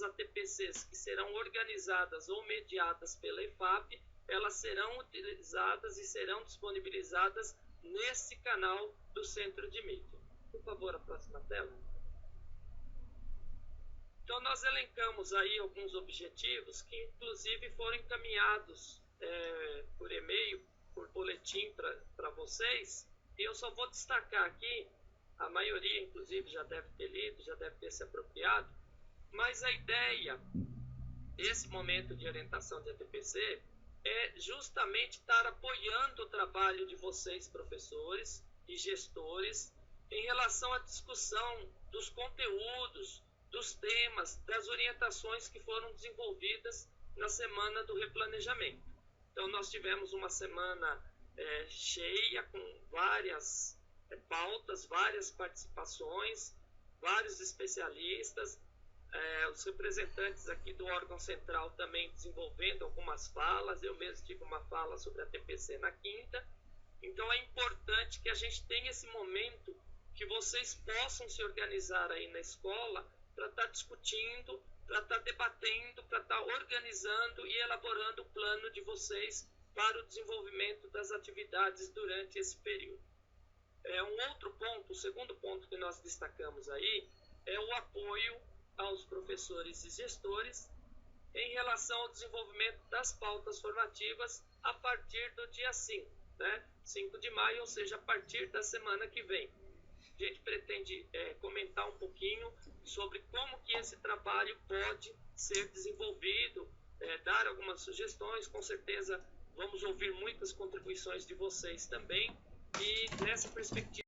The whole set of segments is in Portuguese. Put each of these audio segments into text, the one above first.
ATPCs que serão organizadas ou mediadas pela EFAP, elas serão utilizadas e serão disponibilizadas nesse canal do Centro de Mídia. Por favor, a próxima tela. Então, nós elencamos aí alguns objetivos que, inclusive, foram encaminhados por e-mail, por boletim para vocês, e eu só vou destacar aqui, a maioria, inclusive, já deve ter lido, já deve ter se apropriado, mas a ideia desse momento de orientação de ATPC é justamente estar apoiando o trabalho de vocês, professores e gestores, em relação à discussão dos conteúdos, dos temas, das orientações que foram desenvolvidas na semana do replanejamento. Então, nós tivemos uma semana cheia, com várias pautas, várias participações, vários especialistas, os representantes aqui do órgão central também desenvolvendo algumas falas. Eu mesmo tive uma fala sobre a TPC na quinta. Então, é importante que a gente tenha esse momento que vocês possam se organizar aí na escola para estar discutindo, para estar debatendo, para estar organizando e elaborando o plano de para o desenvolvimento das atividades durante esse período. Um outro ponto, o segundo ponto que nós destacamos aí, é o apoio aos professores e gestores em relação ao desenvolvimento das pautas formativas a partir do dia 5, né? 5 de maio, ou seja, a partir da semana que vem. A gente pretende comentar um pouquinho sobre como que esse trabalho pode ser desenvolvido, dar algumas sugestões. Com certeza vamos ouvir muitas contribuições de vocês também, e nessa perspectiva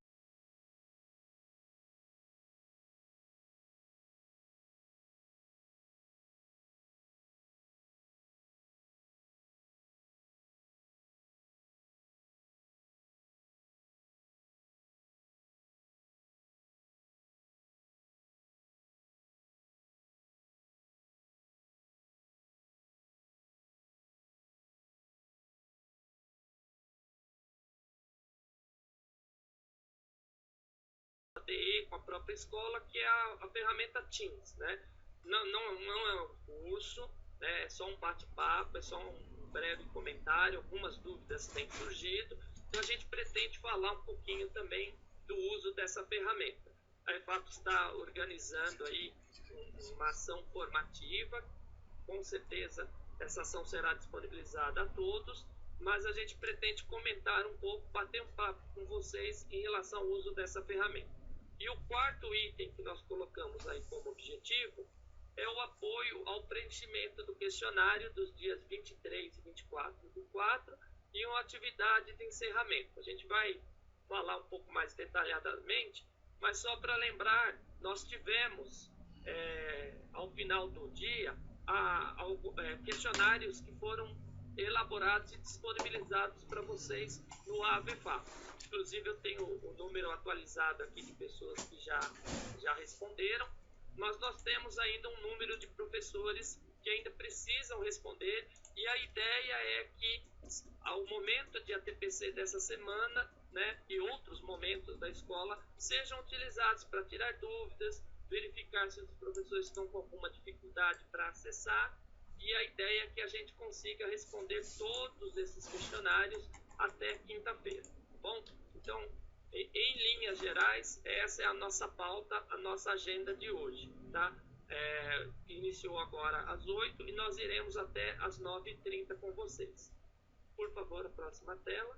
com a própria escola, que é a ferramenta Teams, né? Não é um curso, né? É só um bate-papo, é só um breve comentário, algumas dúvidas têm surgido, então a gente pretende falar um pouquinho também do uso dessa ferramenta. A EFAP está organizando aí uma ação formativa, com certeza essa ação será disponibilizada a todos, mas a gente pretende comentar um pouco, bater um papo com vocês em relação ao uso dessa ferramenta. E o quarto item que nós colocamos aí como objetivo é o apoio ao preenchimento do questionário dos dias 23 e 24 do 4 e uma atividade de encerramento. A gente vai falar um pouco mais detalhadamente, mas só para lembrar, nós tivemos, ao final do dia, questionários que foram elaborados e disponibilizados para vocês no AVFAP. Inclusive, eu tenho o número atualizado aqui de pessoas que já responderam, mas nós temos ainda um número de professores que ainda precisam responder, e a ideia é que, ao momento de ATPC dessa semana, né, e outros momentos da escola, sejam utilizados para tirar dúvidas, verificar se os professores estão com alguma dificuldade para acessar, e a ideia é que a gente consiga responder todos esses questionários até quinta-feira, tá bom? Então, em linhas gerais, essa é a nossa pauta, a nossa agenda de hoje, tá? Iniciou agora às 8 e nós iremos até às 9h30 com vocês. Por favor, a próxima tela.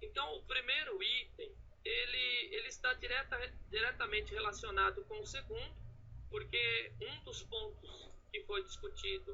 Então, o primeiro item, ele está diretamente relacionado com o segundo, porque um dos pontos que foi discutido,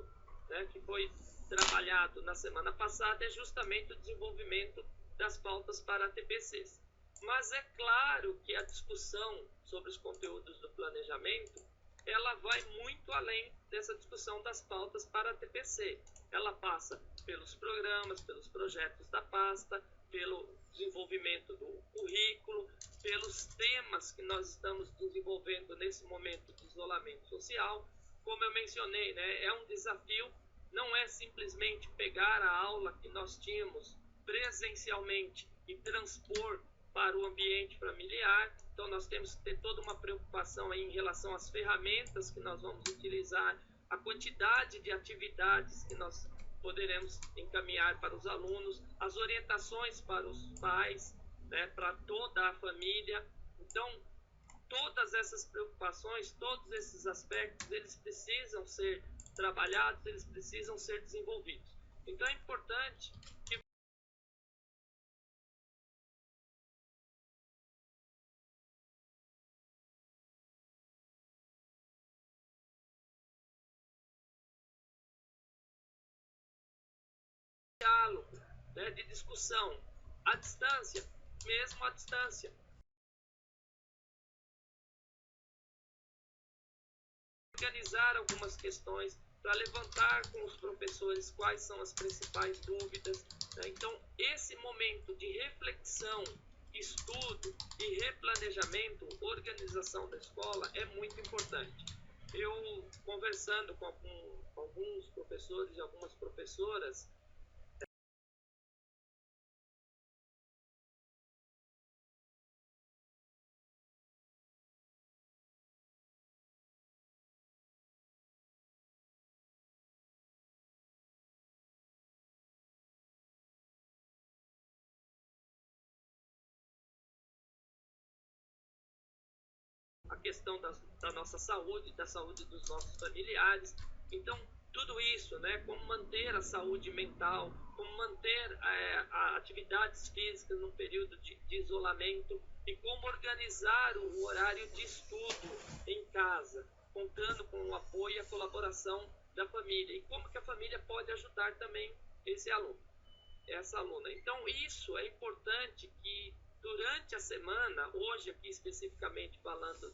né, que foi trabalhado na semana passada, é justamente o desenvolvimento das pautas para ATPCs. Mas é claro que a discussão sobre os conteúdos do planejamento, ela vai muito além dessa discussão das pautas para ATPC. Ela passa pelos programas, pelos projetos da pasta, pelo desenvolvimento do currículo, pelos temas que nós estamos desenvolvendo nesse momento de isolamento social. Como eu mencionei, né, é um desafio, não é simplesmente pegar a aula que nós tínhamos presencialmente e transpor para o ambiente familiar, Então, nós temos que ter toda uma preocupação aí em relação às ferramentas que nós vamos utilizar, a quantidade de atividades que nós poderemos encaminhar para os alunos, as orientações para os pais, né, para toda a família. Então, todas essas preocupações, todos esses aspectos, eles precisam ser trabalhados, eles precisam ser desenvolvidos. Então, é importante que diálogo, né, de discussão, à distância, mesmo à distância. Organizar algumas questões para levantar com os professores quais são as principais dúvidas, né? Então, esse momento de reflexão, estudo e replanejamento, organização da escola é muito importante. Eu, conversando com alguns professores e algumas professoras, a questão da nossa saúde, da saúde dos nossos familiares. Então, tudo isso, né, como manter a saúde mental, como manter atividades físicas num período de isolamento e como organizar o horário de estudo em casa, contando com o apoio e a colaboração da família. E como que a família pode ajudar também esse aluno, essa aluna. Então, isso é importante que durante a semana, hoje aqui especificamente falando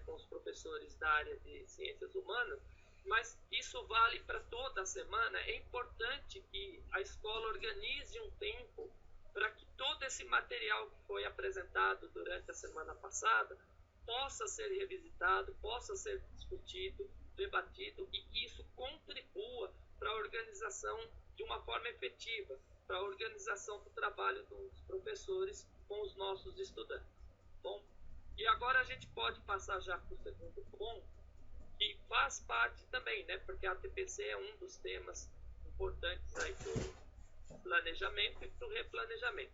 com os professores da área de ciências humanas, mas isso vale para toda a semana, é importante que a escola organize um tempo para que todo esse material que foi apresentado durante a semana passada possa ser revisitado, possa ser discutido, debatido e que isso contribua para a organização de uma forma efetiva, para a organização do trabalho dos professores com os nossos estudantes. Bom, e agora a gente pode passar já para o segundo ponto, que faz parte também, né, porque a TPC é um dos temas importantes aí para o planejamento e para o replanejamento.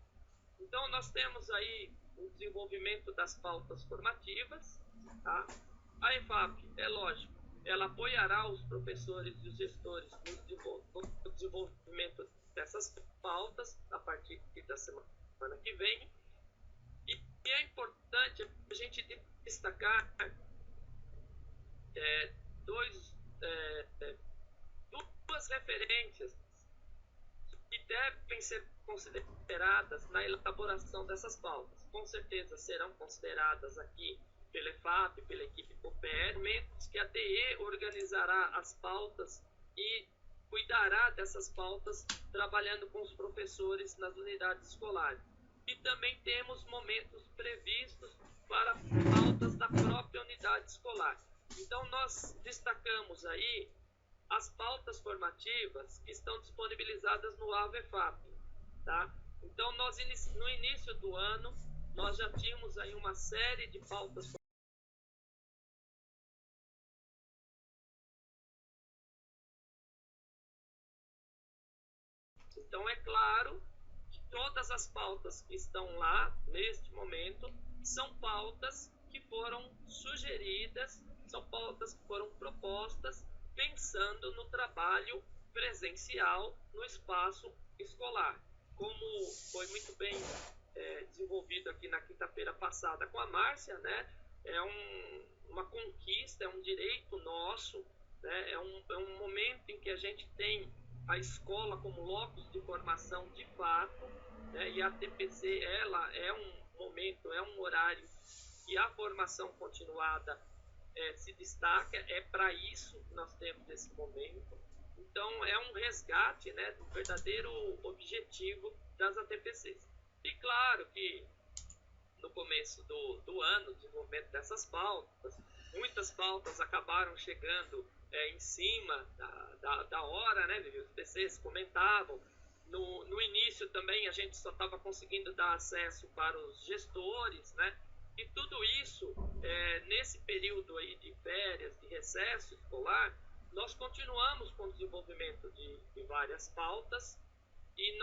Então, nós temos aí o desenvolvimento das pautas formativas, tá? A EFAP, é lógico, ela apoiará os professores e os gestores no desenvolvimento dessas pautas a partir da semana que vem. E é importante a gente destacar duas referências que devem ser consideradas na elaboração dessas pautas. Com certeza serão consideradas aqui pela EFAP, pela equipe COPER, momentos que a TE organizará as pautas e cuidará dessas pautas trabalhando com os professores nas unidades escolares. E também temos momentos previstos para pautas da própria unidade escolar. Então, nós destacamos aí as pautas formativas que estão disponibilizadas no AVEFAP, tá? Então, nós, no início do ano, nós já tínhamos aí uma série de pautas formativas. Então, é claro que todas as pautas que estão lá, neste momento, são pautas que foram sugeridas, são pautas que foram propostas pensando no trabalho presencial no espaço escolar. Como foi muito bem desenvolvido aqui na quinta-feira passada com a Márcia, né? É uma conquista, é um direito nosso, né? É um momento em que a gente tem a escola como locus de formação de fato, né? E a TPC, ela é um momento, é um horário e a formação continuada se destaca, é para isso que nós temos esse momento. Então, é um resgate, né, do verdadeiro objetivo das ATPCs. E claro que no começo do ano, o desenvolvimento dessas pautas, muitas pautas acabaram chegando em cima da hora, né, os PCs comentavam. No início também a gente só estava conseguindo dar acesso para os gestores, né, E tudo isso, nesse período aí de férias, de recesso escolar, nós continuamos com o desenvolvimento de várias pautas e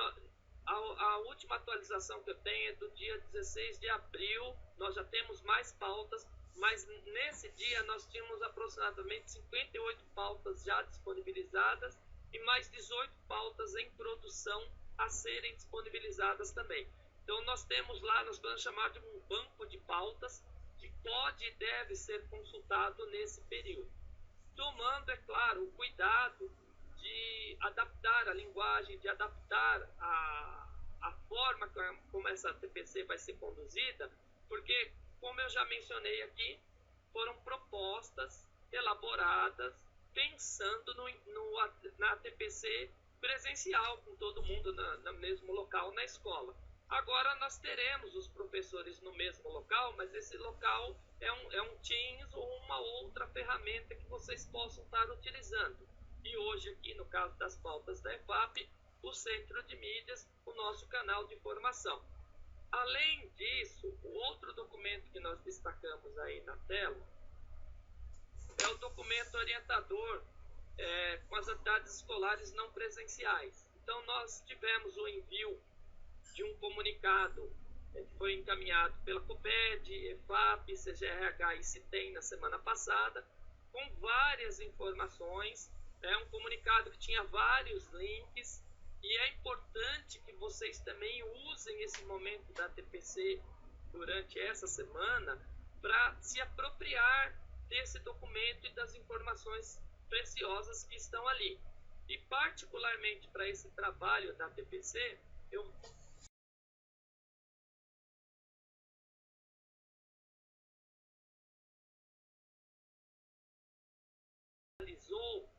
a última atualização que eu tenho é do dia 16 de abril, nós já temos mais pautas, mas nesse dia nós tínhamos aproximadamente 58 pautas já disponibilizadas e mais 18 pautas em produção a serem disponibilizadas também. Então nós temos lá, nós podemos chamar de um banco de pautas que pode e deve ser consultado nesse período. Tomando, é claro, o cuidado de adaptar a linguagem, de adaptar a forma como essa TPC vai ser conduzida, porque, como eu já mencionei aqui, foram propostas elaboradas pensando na TPC presencial, com todo mundo no mesmo local na escola. Agora nós teremos os professores no mesmo local, mas esse local é um Teams ou uma outra ferramenta que vocês possam estar utilizando. E hoje aqui, no caso das pautas da EFAP, o Centro de Mídias, o nosso canal de formação. Além disso, o outro documento que nós destacamos aí na tela é o documento orientador com as atividades escolares não presenciais. Então, nós tivemos o envio de um comunicado que foi encaminhado pela COPED, EFAP, CGRH e CITEM na semana passada, com várias informações, um comunicado que tinha vários links, e é importante que vocês também usem esse momento da TPC durante essa semana para se apropriar desse documento e das informações preciosas que estão ali. E particularmente para esse trabalho da TPC, eu realizou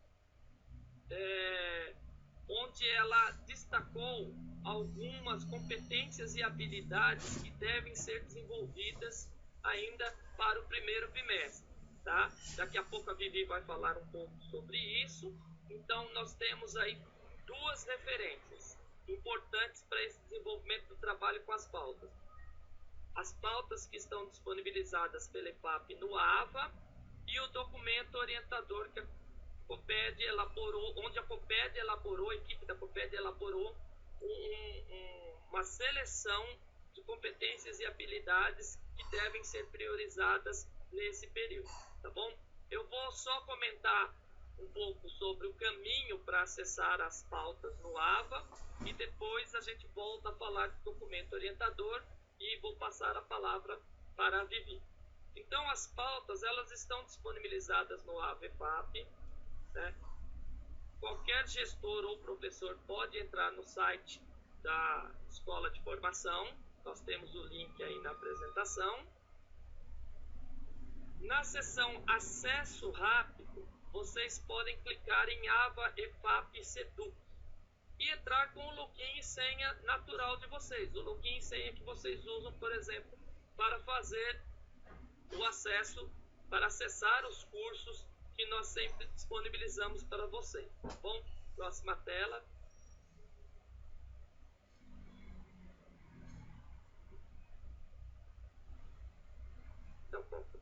onde ela destacou algumas competências e habilidades que devem ser desenvolvidas ainda para o primeiro bimestre. Tá? Daqui a pouco a Vivi vai falar um pouco sobre isso. Então, nós temos aí duas referências importantes para esse desenvolvimento do trabalho com as pautas. As pautas que estão disponibilizadas pela EFAP no AVA e o documento orientador que a COPED elaborou, onde a COPED elaborou, a equipe da COPED elaborou uma seleção de competências e habilidades que devem ser priorizadas nesse período, tá bom? Eu vou só comentar um pouco sobre o caminho para acessar as pautas no AVA e depois a gente volta a falar do documento orientador e vou passar a palavra para a Vivi. Então, as pautas, elas estão disponibilizadas no AVA EFAP, né? Qualquer gestor ou professor pode entrar no site da Escola de Formação, nós temos o link aí na apresentação. Na seção Acesso Rápido, vocês podem clicar em AVA EFAP Seduc e entrar com o login e senha natural de vocês, o login e senha que vocês usam, por exemplo, para fazer o acesso, para acessar os cursos que nós sempre disponibilizamos para vocês, tá bom? Próxima tela. Então, pronto.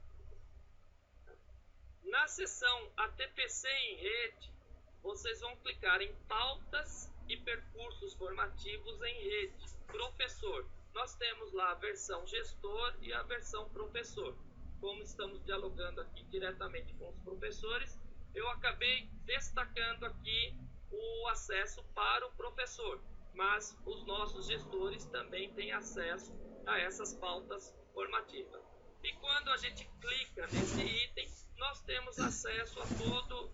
Na seção ATPC em rede, vocês vão clicar em pautas e percursos formativos em rede. Professor, nós temos lá a versão gestor e a versão professor. Como estamos dialogando aqui diretamente com os professores, eu acabei destacando aqui o acesso para o professor, mas os nossos gestores também têm acesso a essas pautas formativas. E quando a gente clica nesse item, nós temos acesso a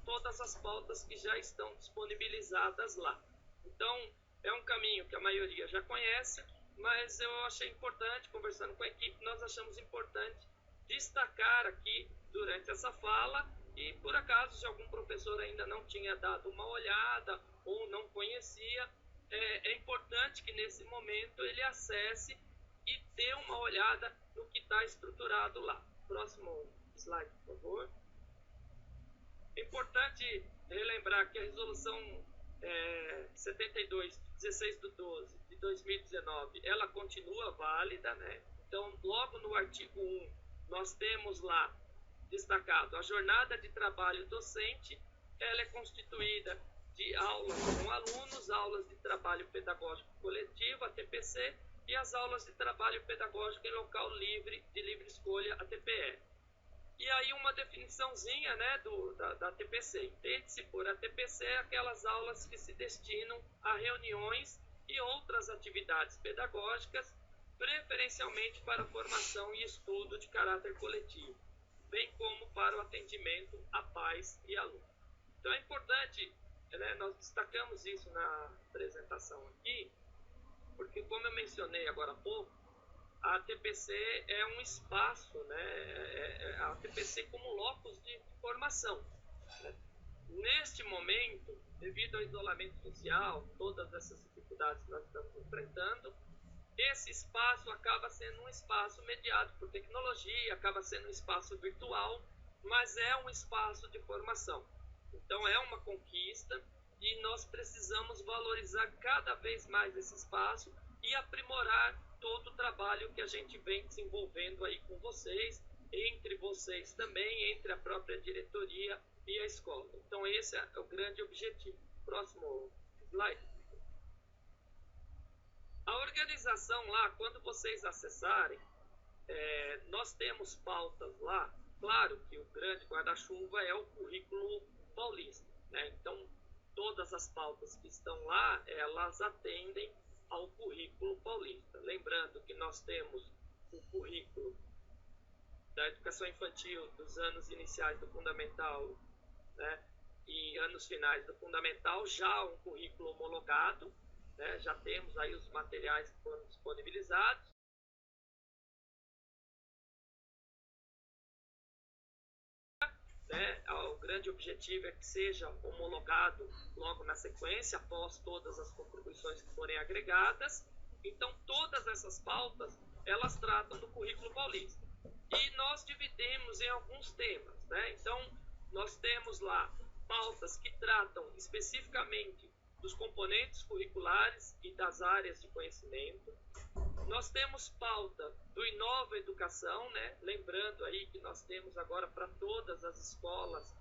todas as pautas que já estão disponibilizadas lá. Então, é um caminho que a maioria já conhece, mas eu achei importante, conversando com a equipe, nós achamos importante destacar aqui durante essa fala, e por acaso, se algum professor ainda não tinha dado uma olhada ou não conhecia, é importante que nesse momento ele acesse e dê uma olhada no que está estruturado lá. Próximo slide, por favor. É importante relembrar que a resolução 72, 16/12 de 2019, ela continua válida, né? Então, logo no artigo 1, nós temos lá destacado a jornada de trabalho docente. Ela é constituída de aulas com alunos, aulas de trabalho pedagógico coletivo, a TPC, e as aulas de trabalho pedagógico em local livre, de livre escolha, a TPE. E aí uma definiçãozinha, né, da TPC. Entende-se por a TPC aquelas aulas que se destinam a reuniões e outras atividades pedagógicas, preferencialmente para formação e estudo de caráter coletivo, bem como para o atendimento a pais e alunos. Então é importante, né, nós destacamos isso na apresentação aqui, porque como eu mencionei agora há pouco, a TPC é um espaço, né, a TPC como locus de formação. Né? Neste momento, devido ao isolamento social, todas essas dificuldades que nós estamos enfrentando, esse espaço acaba sendo um espaço mediado por tecnologia, acaba sendo um espaço virtual, mas é um espaço de formação. Então é uma conquista e nós precisamos valorizar cada vez mais esse espaço e aprimorar todo o trabalho que a gente vem desenvolvendo aí com vocês, entre vocês também, entre a própria diretoria e a escola. Então esse é o grande objetivo. Próximo slide. A organização lá, quando vocês acessarem, nós temos pautas lá. Claro que o grande guarda-chuva é o currículo paulista, né? Então todas as pautas que estão lá, elas atendem ao currículo paulista. Lembrando que nós temos o currículo da educação infantil dos anos iniciais do fundamental, né, e anos finais do fundamental, já um currículo homologado, né, já temos aí os materiais que foram disponibilizados. Né, o grande objetivo é que seja homologado logo na sequência, após todas as contribuições que forem agregadas. Então, todas essas pautas, elas tratam do currículo paulista. E nós dividimos em alguns temas. Né? Então, nós temos lá pautas que tratam especificamente dos componentes curriculares e das áreas de conhecimento. Nós temos pauta do Inova Educação, né? Lembrando aí que nós temos agora para todas as escolas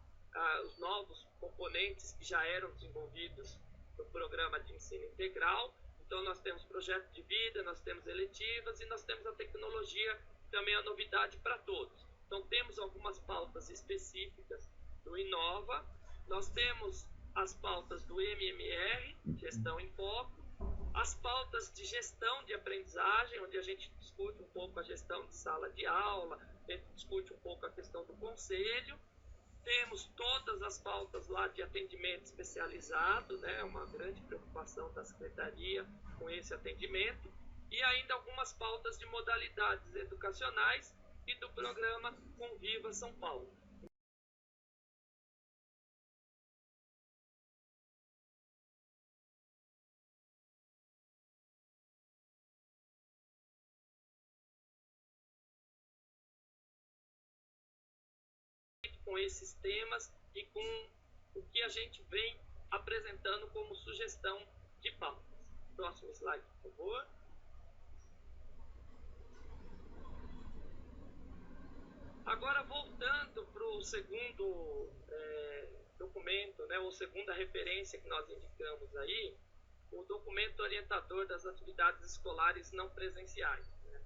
os novos componentes que já eram desenvolvidos no programa de ensino integral. Então nós temos projeto de vida, nós temos eletivas e nós temos a tecnologia, também a novidade para todos. Então temos algumas pautas específicas do Inova, nós temos as pautas do MMR, Gestão em Foco, as pautas de gestão de aprendizagem, onde a gente discute um pouco a gestão de sala de aula, a gente discute um pouco a questão do conselho. Temos todas as pautas lá de atendimento especializado, né? Uma grande preocupação da Secretaria com esse atendimento. E ainda algumas pautas de modalidades educacionais e do programa Conviva São Paulo. Com esses temas e com o que a gente vem apresentando como sugestão de pautas. Próximo slide, por favor. Agora, voltando para o segundo documento, né, ou segunda referência que nós indicamos aí, o documento orientador das atividades escolares não presenciais. Né?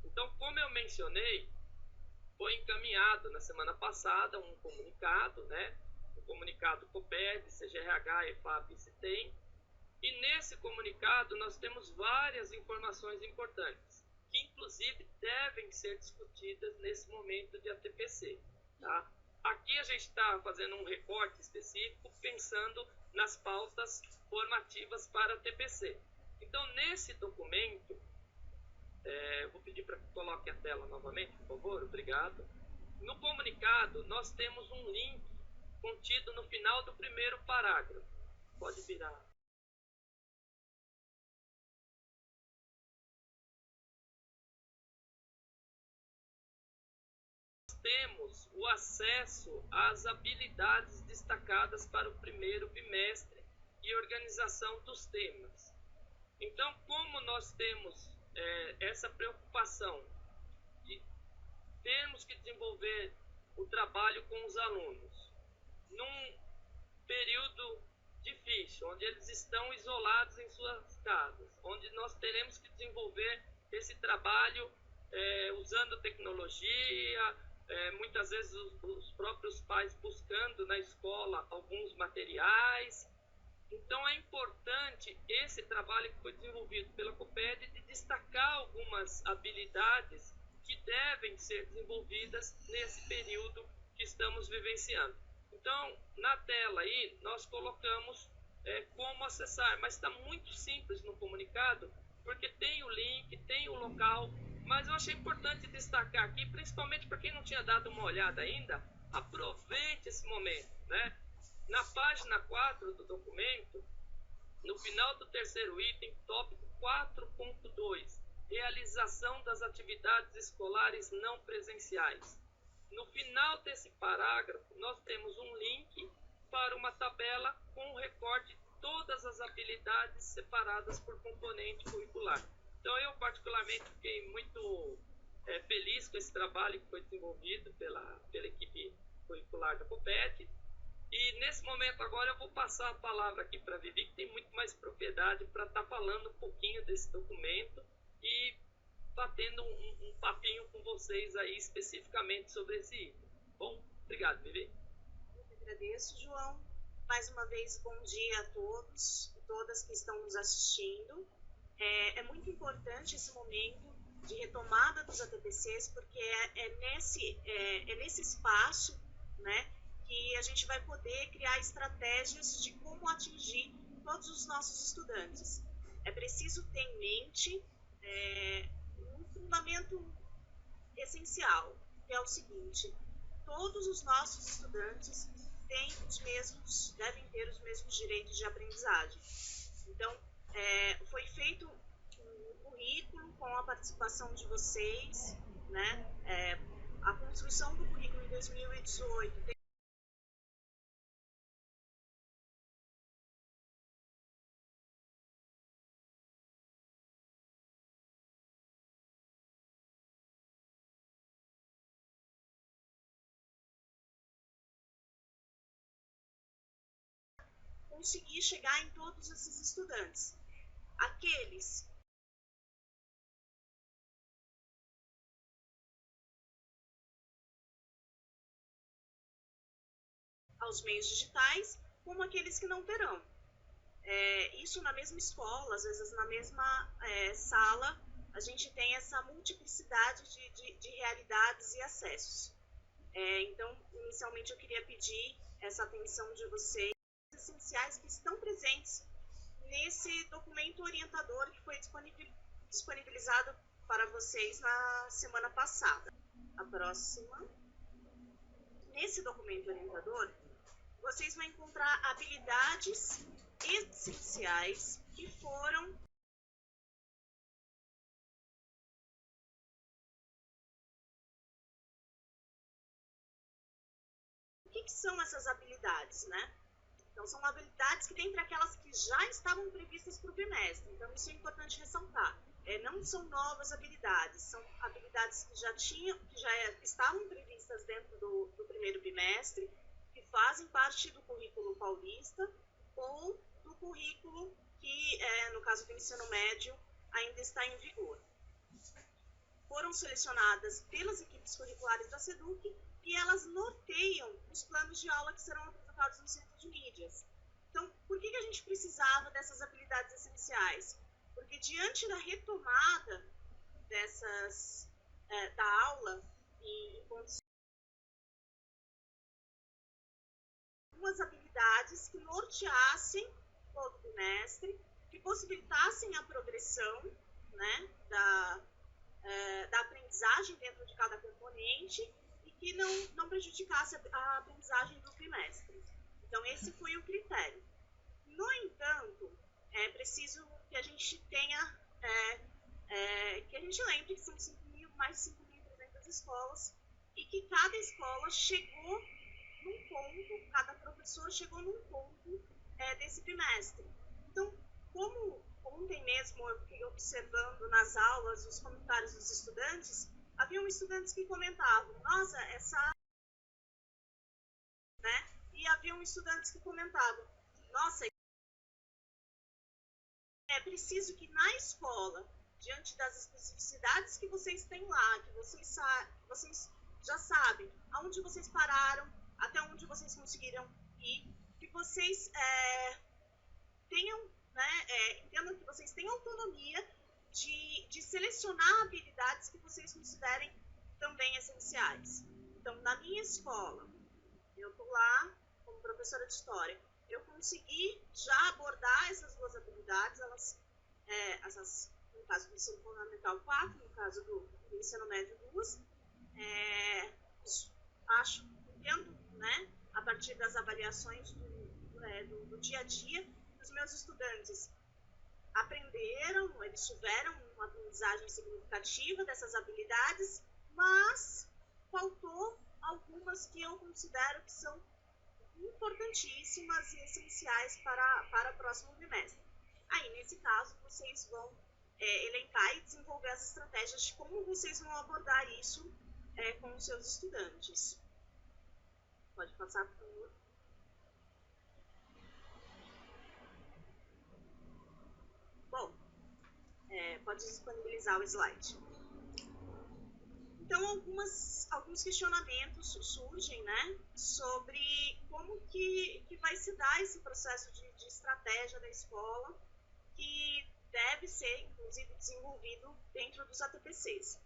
Então, como eu mencionei, foi encaminhado na semana passada um comunicado, né? Um comunicado COPED, CGRH, EFAP e CITEM. E nesse comunicado nós temos várias informações importantes, que inclusive devem ser discutidas nesse momento de ATPC. Tá? Aqui a gente está fazendo um recorte específico, pensando nas pautas formativas para a TPC. Então, nesse documento, vou pedir para que coloque a tela novamente, por favor, obrigado. No comunicado, nós temos um link contido no final do primeiro parágrafo. Pode virar. Temos o acesso às habilidades destacadas para o primeiro bimestre e organização dos temas. Então, como nós temos essa preocupação temos que desenvolver o trabalho com os alunos num período difícil, onde eles estão isolados em suas casas, onde nós teremos que desenvolver esse trabalho usando tecnologia, muitas vezes os próprios pais buscando na escola alguns materiais. Então é importante esse trabalho que foi desenvolvido pela Coped de destacar algumas habilidades que devem ser desenvolvidas nesse período que estamos vivenciando. Então, na tela aí, nós colocamos como acessar, mas está muito simples no comunicado, porque tem o link, tem o local, mas eu achei importante destacar aqui, principalmente para quem não tinha dado uma olhada ainda, aproveite esse momento, né? Na página 4 do documento, no final do terceiro item, tópico 4.2, realização das atividades escolares não presenciais. No final desse parágrafo, nós temos um link para uma tabela com o recorte de todas as habilidades separadas por componente curricular. Então, eu particularmente fiquei muito feliz com esse trabalho que foi desenvolvido pela equipe curricular da Coped. E nesse momento agora eu vou passar a palavra aqui para a Vivi, que tem muito mais propriedade para estar falando um pouquinho desse documento e batendo um papinho com vocês aí especificamente sobre esse item. Bom, obrigado, Vivi. Eu que agradeço, João. Mais uma vez, bom dia a todos e todas que estão nos assistindo. É muito importante esse momento de retomada dos ATPCs, porque é nesse espaço, né, que a gente vai poder criar estratégias de como atingir todos os nossos estudantes. É preciso ter em mente um fundamento essencial, que é o seguinte: todos os nossos estudantes devem ter os mesmos direitos de aprendizagem. Então, foi feito um currículo com a participação de vocês, né? A construção do currículo em 2018 conseguir chegar em todos esses estudantes. Aqueles aos meios digitais, como aqueles que não terão. Isso na mesma escola, às vezes na mesma sala, a gente tem essa multiplicidade de realidades e acessos. Então, inicialmente eu queria pedir essa atenção de vocês, essenciais que estão presentes nesse documento orientador que foi disponibilizado para vocês na semana passada. A próxima. Nesse documento orientador, vocês vão encontrar habilidades essenciais que foram O que são essas habilidades, né? Então, são habilidades que, dentre aquelas que já estavam previstas para o bimestre, então isso é importante ressaltar. Não são novas habilidades, são habilidades que já estavam previstas dentro do primeiro bimestre, que fazem parte do currículo paulista ou do currículo que, no caso do ensino médio, ainda está em vigor. Foram selecionadas pelas equipes curriculares da SEDUC e elas norteiam os planos de aula que serão apresentados no centro de mídias. Então, por que a gente precisava dessas habilidades essenciais? Porque diante da retomada da aula em condições, algumas habilidades que norteassem todo o bimestre, que possibilitassem a progressão, né, da aprendizagem dentro de cada componente e que não prejudicasse a aprendizagem do trimestre. Então, esse foi o critério. No entanto, é preciso que a gente tenha, que a gente lembre que são mais de 5.300 escolas e que cada escola chegou num ponto, cada professor chegou num ponto desse trimestre. Então, como ontem mesmo eu fiquei observando nas aulas os comentários dos estudantes, haviam estudantes que comentavam, nossa, né? E haviam estudantes que comentavam, nossa, é preciso que na escola, diante das especificidades que vocês têm lá, que vocês já sabem aonde vocês pararam, até onde vocês conseguiram ir, que vocês tenham, né, entendam que vocês têm autonomia de selecionar habilidades que vocês considerem também essenciais. Então, na minha escola, eu estou lá como professora de História, eu consegui já abordar essas duas habilidades, no caso do ensino fundamental 4, no caso do ensino médio 2, entendo, né, a partir das avaliações do dia a dia, os meus estudantes aprenderam, eles tiveram uma aprendizagem significativa dessas habilidades, mas faltou algumas que eu considero que são importantíssimas e essenciais para o próximo bimestre. Aí, nesse caso, vocês vão elencar e desenvolver as estratégias de como vocês vão abordar isso com os seus estudantes. Pode passar por... Bom, pode disponibilizar o slide. Então, alguns questionamentos surgem, né, sobre como que vai se dar esse processo de estratégia da escola, que deve ser, inclusive, desenvolvido dentro dos ATPCs.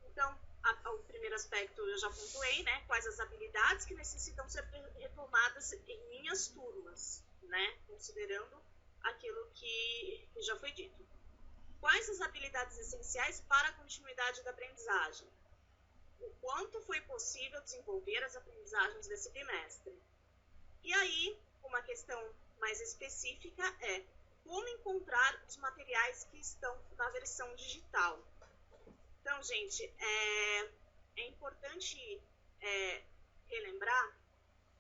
Então, o primeiro aspecto eu já pontuei, né, quais as habilidades que necessitam ser retomadas em minhas turmas, né, considerando aquilo que já foi dito. Quais as habilidades essenciais para a continuidade da aprendizagem? O quanto foi possível desenvolver as aprendizagens desse bimestre? E aí, uma questão mais específica é como encontrar os materiais que estão na versão digital. Então, gente, é importante relembrar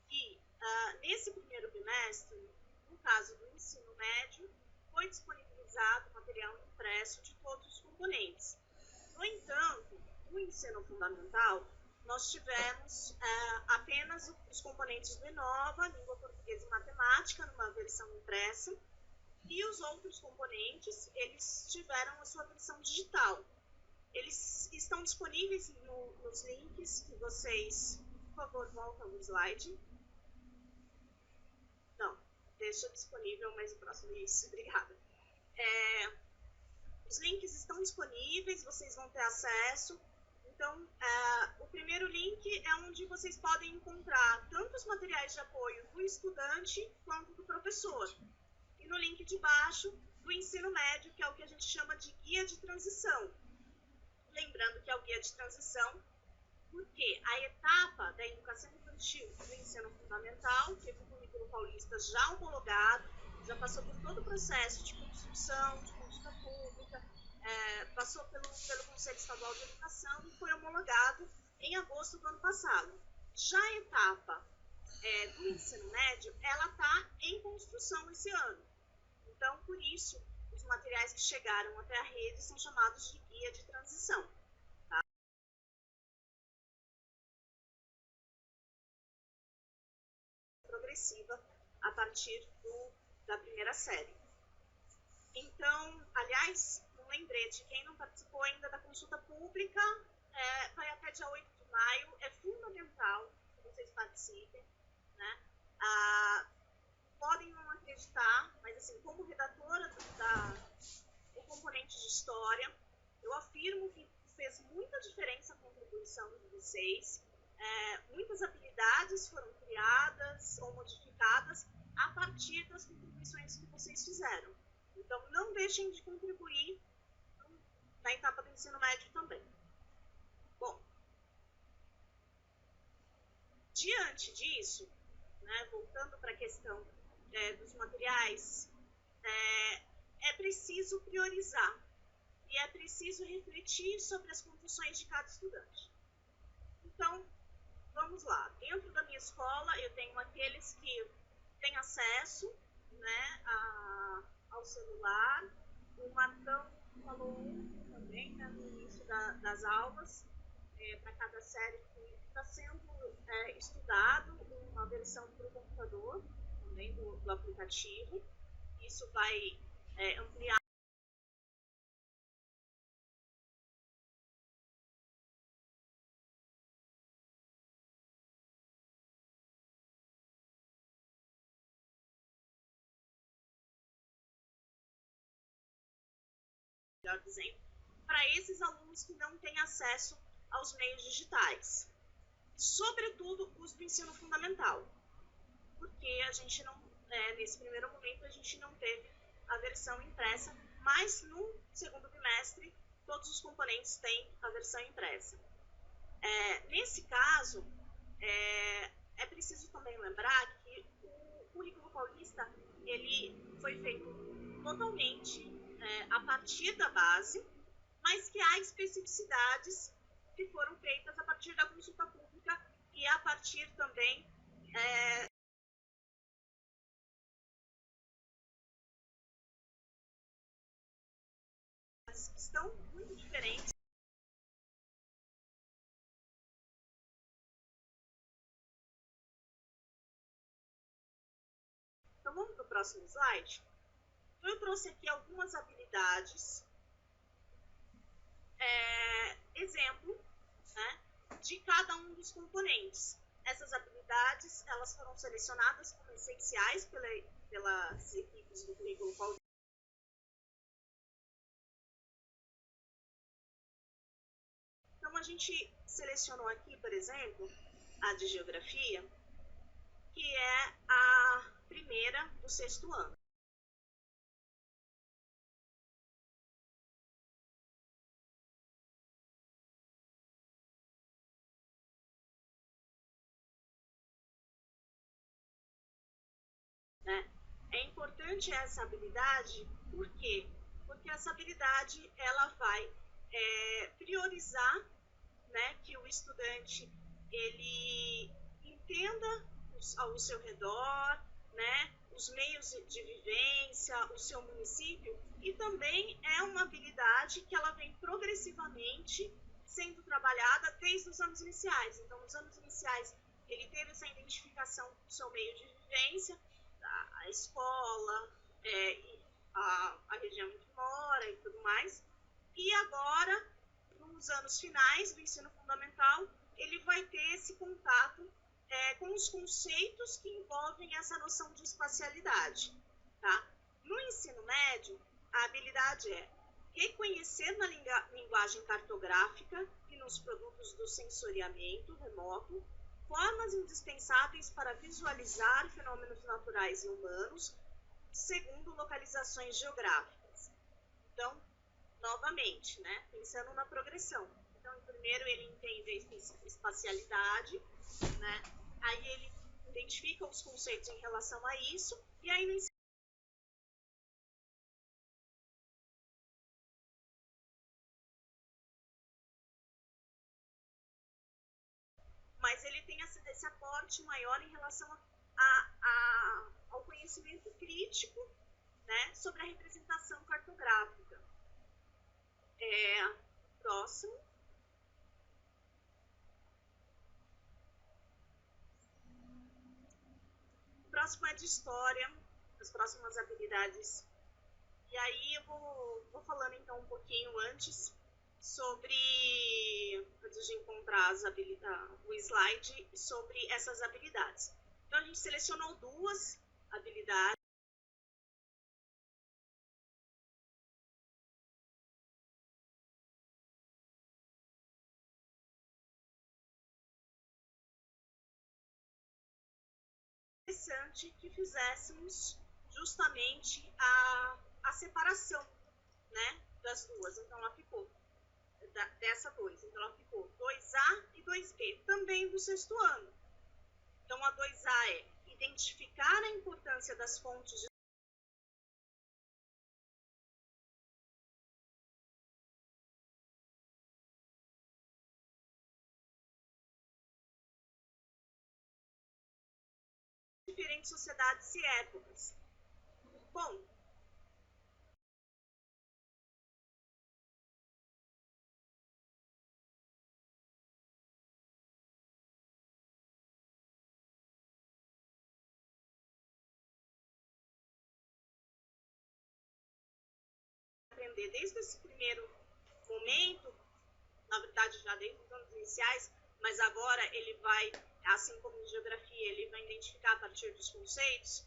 que nesse primeiro bimestre, no caso do ensino médio, foi disponibilizado material impresso de todos os componentes. No entanto, no ensino fundamental, nós tivemos apenas os componentes do Enova, língua portuguesa e matemática, numa versão impressa, e os outros componentes, eles tiveram a sua versão digital. Eles estão disponíveis nos links que vocês... Por favor, volta ao slide. Não, deixa disponível, mas o próximo... Isso, obrigada. Os links estão disponíveis, vocês vão ter acesso. Então, o primeiro link é onde vocês podem encontrar tanto os materiais de apoio do estudante quanto do professor. E no link de baixo, do ensino médio, que é o que a gente chama de guia de transição. Lembrando que é o guia de transição, porque a etapa da educação infantil do ensino fundamental teve o currículo paulista já homologado, já passou por todo o processo de construção, de consulta pública, passou pelo Conselho Estadual de Educação e foi homologado em agosto do ano passado. Já a etapa do ensino médio, ela está em construção esse ano. Então, por isso, os materiais que chegaram até a rede são chamados de guia de transição. Tá? Progressiva a partir da primeira série. Então, aliás, um lembrete, quem não participou ainda da consulta pública, vai até dia 8 de maio, é fundamental que vocês participem, né? Podem não acreditar, mas assim, como redatora do componente de história, eu afirmo que fez muita diferença a contribuição de vocês. Muitas habilidades foram criadas ou modificadas a partir das contribuições que vocês fizeram. Então, não deixem de contribuir na etapa do ensino médio também. Bom, diante disso, né, voltando para a questão dos materiais, é preciso priorizar e é preciso refletir sobre as condições de cada estudante. Então, vamos lá. Dentro da minha escola, eu tenho aqueles que têm acesso, né, ao celular, uma tão falou também, né, no início das aulas, para cada série que está sendo estudado uma versão para o computador, também do aplicativo. Isso vai ampliar melhor dizendo, para esses alunos que não têm acesso aos meios digitais, sobretudo os do ensino fundamental, porque a gente não, nesse primeiro momento, a gente não teve a versão impressa, mas no segundo bimestre todos os componentes têm a versão impressa. Nesse caso, é preciso também lembrar que o currículo paulista ele foi feito totalmente a partir da base, mas que há especificidades que foram feitas a partir da consulta pública e a partir também que estão muito diferentes. Então vamos para o próximo slide. Eu trouxe aqui algumas habilidades, exemplo, né, de cada um dos componentes. Essas habilidades elas foram selecionadas como essenciais pelas equipes do currículo paulista. Então a gente selecionou aqui, por exemplo, a de geografia, que é a primeira do sexto ano. Né? É importante essa habilidade, por quê? Porque essa habilidade ela vai priorizar, né, que o estudante ele entenda ao seu redor, né, os meios de vivência, o seu município, e também é uma habilidade que ela vem progressivamente sendo trabalhada desde os anos iniciais. Então, nos anos iniciais, ele teve essa identificação do seu meio de vivência, a escola, a região em que mora e tudo mais. E agora, nos anos finais do ensino fundamental, ele vai ter esse contato com os conceitos que envolvem essa noção de espacialidade. Tá? No ensino médio, a habilidade é reconhecer na linguagem cartográfica e nos produtos do sensoriamento remoto formas indispensáveis para visualizar fenômenos naturais e humanos segundo localizações geográficas. Então, novamente, né, pensando na progressão. Então, primeiro ele entende a espacialidade, né, aí ele identifica os conceitos em relação a isso, e aí no ensino mas ele tem esse aporte maior em relação ao conhecimento crítico, né, sobre a representação cartográfica. Próximo. O próximo é de história, as próximas habilidades. E aí eu vou falando então um pouquinho antes sobre, antes de encontrar o slide, sobre essas habilidades. Então a gente selecionou duas habilidades. Interessante que fizéssemos justamente a separação, né, das duas. Então ela ficou dessa 2. Então ela ficou 2A e 2B, também do sexto ano. Então a 2A é identificar a importância das fontes de diferentes sociedades e épocas. Bom, aprender desde esse primeiro momento, na verdade já desde os anos iniciais, mas agora ele vai, assim como em geografia, ele vai identificar a partir dos conceitos,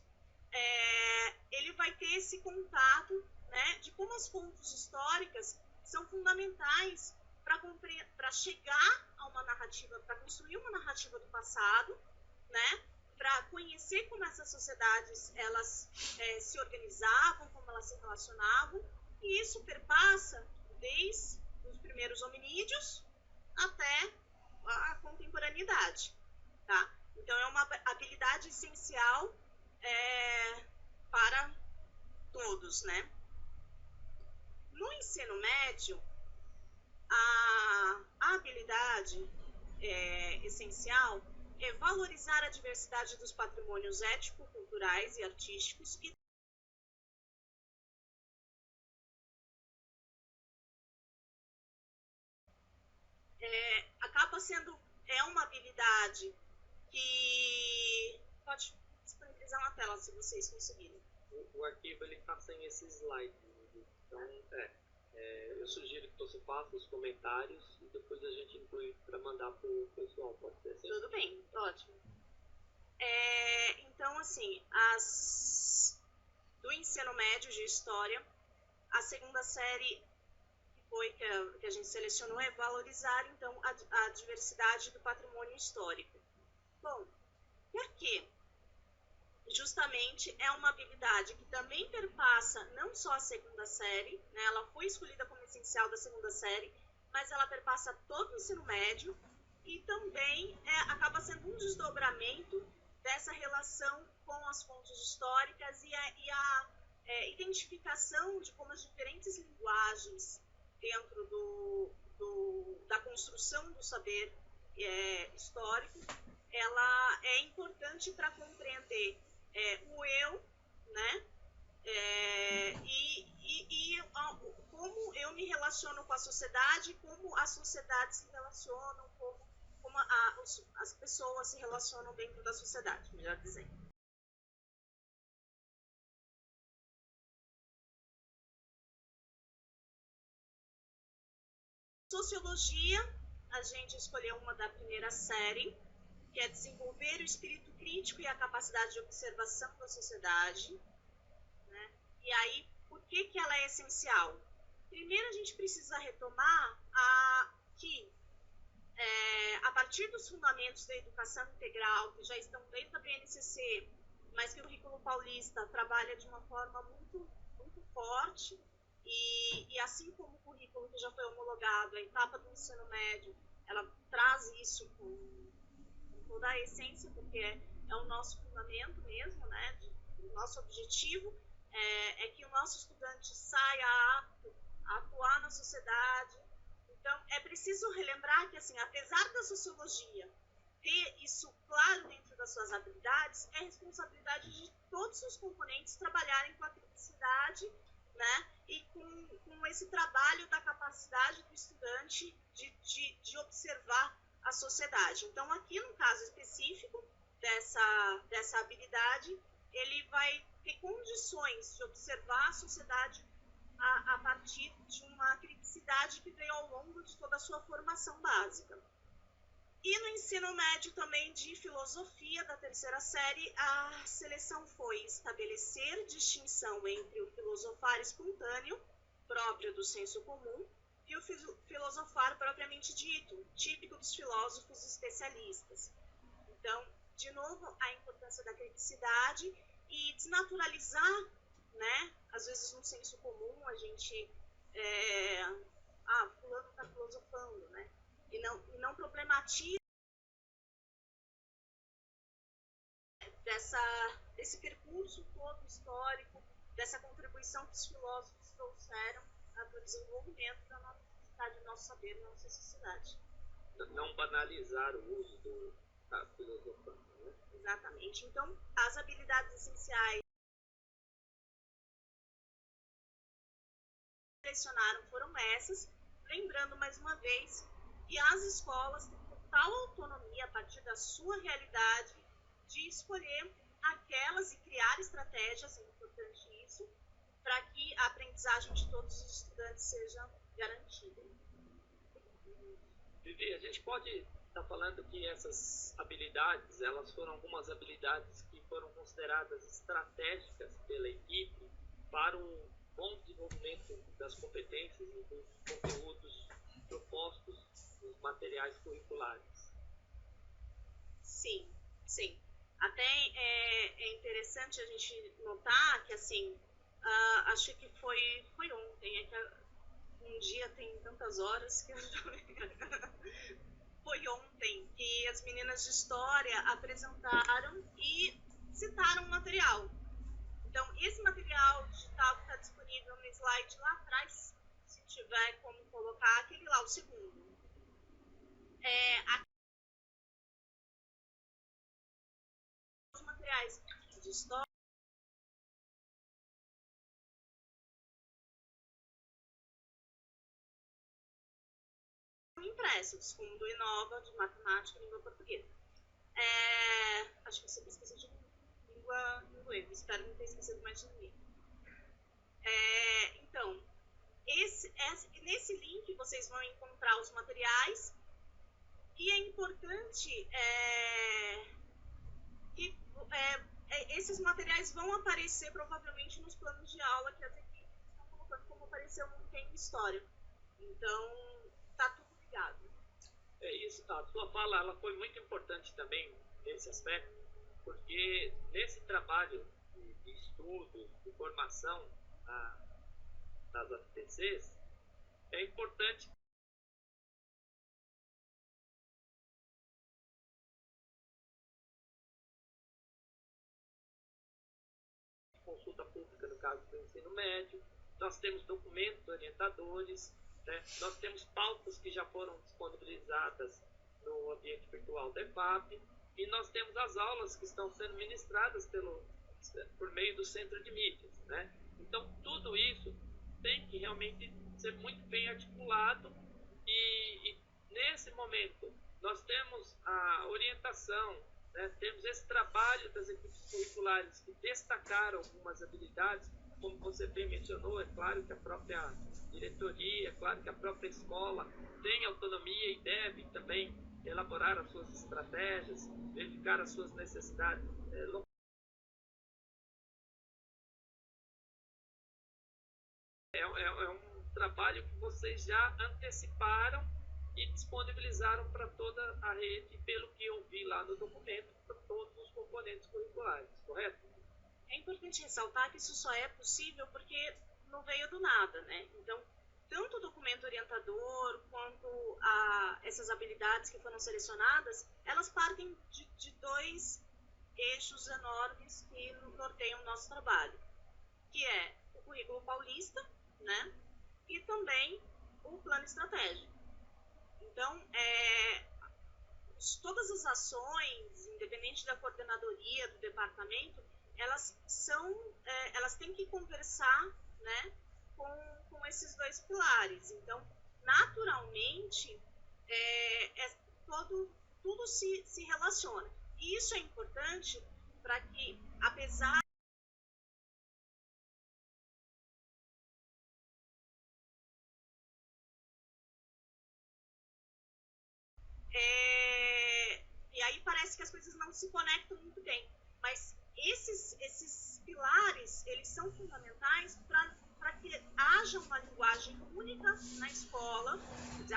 ele vai ter esse contato, né, de como as fontes históricas são fundamentais para chegar a uma narrativa, para construir uma narrativa do passado, né, para conhecer como essas sociedades elas se organizavam, como elas se relacionavam, e isso perpassa desde os primeiros hominídeos até a contemporaneidade, tá? Então é uma habilidade essencial para todos, né? No ensino médio, a habilidade essencial é valorizar a diversidade dos patrimônios étnico-culturais e artísticos e acaba sendo uma habilidade que pode disponibilizar uma tela se vocês conseguirem. O arquivo ele está sem esse slide, então eu sugiro que você faça os comentários e depois a gente inclui para mandar para o pessoal, pode ser assim? Tudo bem, ótimo. Então, assim, do ensino médio de História, a segunda série que a gente selecionou é valorizar, então, a diversidade do patrimônio histórico. Bom, por quê? Justamente é uma habilidade que também perpassa não só a segunda série, né? Ela foi escolhida como essencial da segunda série, mas ela perpassa todo o ensino médio e também acaba sendo um desdobramento dessa relação com as fontes históricas e a identificação de como as diferentes linguagens dentro da construção do saber histórico, ela é importante para compreender o eu, né? E como eu me relaciono com a sociedade, como as sociedades se relacionam, como as pessoas se relacionam dentro da sociedade, melhor dizendo. Sociologia, a gente escolheu uma da primeira série, que é desenvolver o espírito crítico e a capacidade de observação da sociedade, né? E aí, por que ela é essencial? Primeiro, a gente precisa retomar que, a partir dos fundamentos da educação integral, que já estão dentro da BNCC, mas que o currículo paulista trabalha de uma forma muito, muito forte, e assim como o currículo que já foi homologado, a etapa do ensino médio, ela traz isso com toda a essência, porque é o nosso fundamento mesmo, né? O nosso objetivo é que o nosso estudante saia apto a atuar na sociedade. Então, é preciso relembrar que, assim, apesar da sociologia ter isso claro dentro das suas habilidades, é responsabilidade de todos os componentes trabalharem com a criticidade, né? E com esse trabalho da capacidade do estudante de observar a sociedade. Então, aqui no caso específico dessa habilidade, ele vai ter condições de observar a sociedade a partir de uma criticidade que veio ao longo de toda a sua formação básica. E no ensino médio também de filosofia da terceira série, a seleção foi estabelecer distinção entre o filosofar espontâneo, próprio do senso comum, e o filosofar propriamente dito, típico dos filósofos especialistas. Então, de novo, a importância da criticidade e desnaturalizar, né? Às vezes no senso comum a gente fulano está filosofando, né? E não problematiza desse percurso todo histórico, dessa contribuição que os filósofos trouxeram para o desenvolvimento da nossa sociedade, do nosso saber, da nossa sociedade. Não banalizar o uso da filosofia, né? Exatamente. Então, as habilidades essenciais que selecionaram foram essas, lembrando mais uma vez que as escolas têm total autonomia a partir da sua realidade de escolher aquelas e criar estratégias, é importante isso, para que a aprendizagem de todos os estudantes seja garantida. Vivi, a gente pode estar falando que essas habilidades, elas foram algumas habilidades que foram consideradas estratégicas pela equipe para o bom desenvolvimento das competências e dos conteúdos propostos nos materiais curriculares. Sim, sim. Até é interessante a gente notar que, assim, acho que foi ontem, um dia tem tantas horas que eu foi ontem que as meninas de história apresentaram e citaram o material. Então, esse material digital que está disponível no slide lá atrás, se tiver como colocar, aquele lá, o segundo. Os materiais de história impressos, como do Inova, de matemática e língua portuguesa. Acho que você esqueceu de língua inglesa, espero não ter esquecido mais de ninguém. Então, nesse link vocês vão encontrar os materiais e é importante que esses materiais vão aparecer provavelmente nos planos de aula que as equipes estão colocando, como apareceu no Tem História. Então, tá tudo ligado. É isso, a sua fala ela foi muito importante também nesse aspecto, porque nesse trabalho de estudo, de formação das APTCs, é importante consulta pública no caso do ensino médio, nós temos documentos orientadores, né? Nós temos pautas que já foram disponibilizadas no ambiente virtual da EFAP, e nós temos as aulas que estão sendo ministradas por meio do centro de mídias, né? Então, tudo isso tem que realmente ser muito bem articulado e nesse momento nós temos a orientação, né? Temos esse trabalho das equipes curriculares que destacaram algumas habilidades, como você bem mencionou, é claro que a própria diretoria, é claro que a própria escola tem autonomia e deve também elaborar as suas estratégias, verificar as suas necessidades locais. É um trabalho que vocês já anteciparam e disponibilizaram para toda a rede, pelo que eu vi lá no documento, para todos os componentes curriculares, correto? É importante ressaltar que isso só é possível porque não veio do nada, né? Então, tanto o documento orientador quanto essas habilidades que foram selecionadas, elas partem de dois eixos enormes que norteiam o nosso trabalho, que é o currículo paulista, né? E também o plano estratégico. Então, todas as ações, independente da coordenadoria, do departamento, elas têm que conversar, né, com esses dois pilares. Então, naturalmente, tudo se relaciona. E isso é importante para que, apesar e aí parece que as coisas não se conectam muito bem. Mas esses pilares, eles são fundamentais para que haja uma linguagem única na escola,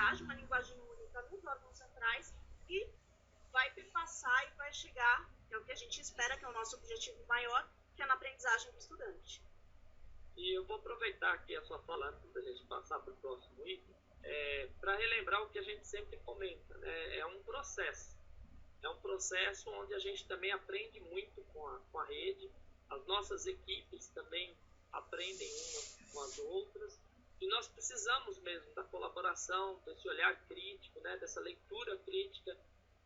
haja uma linguagem única nos órgãos centrais e vai perpassar e vai chegar, que é o que a gente espera, que é o nosso objetivo maior, que é na aprendizagem do estudante. E eu vou aproveitar aqui a sua fala antes da gente passar para o próximo item, para relembrar o que a gente sempre comenta, né? É um processo onde a gente também aprende muito com a rede, as nossas equipes também aprendem umas com as outras, e nós precisamos mesmo da colaboração, desse olhar crítico, né? Dessa leitura crítica,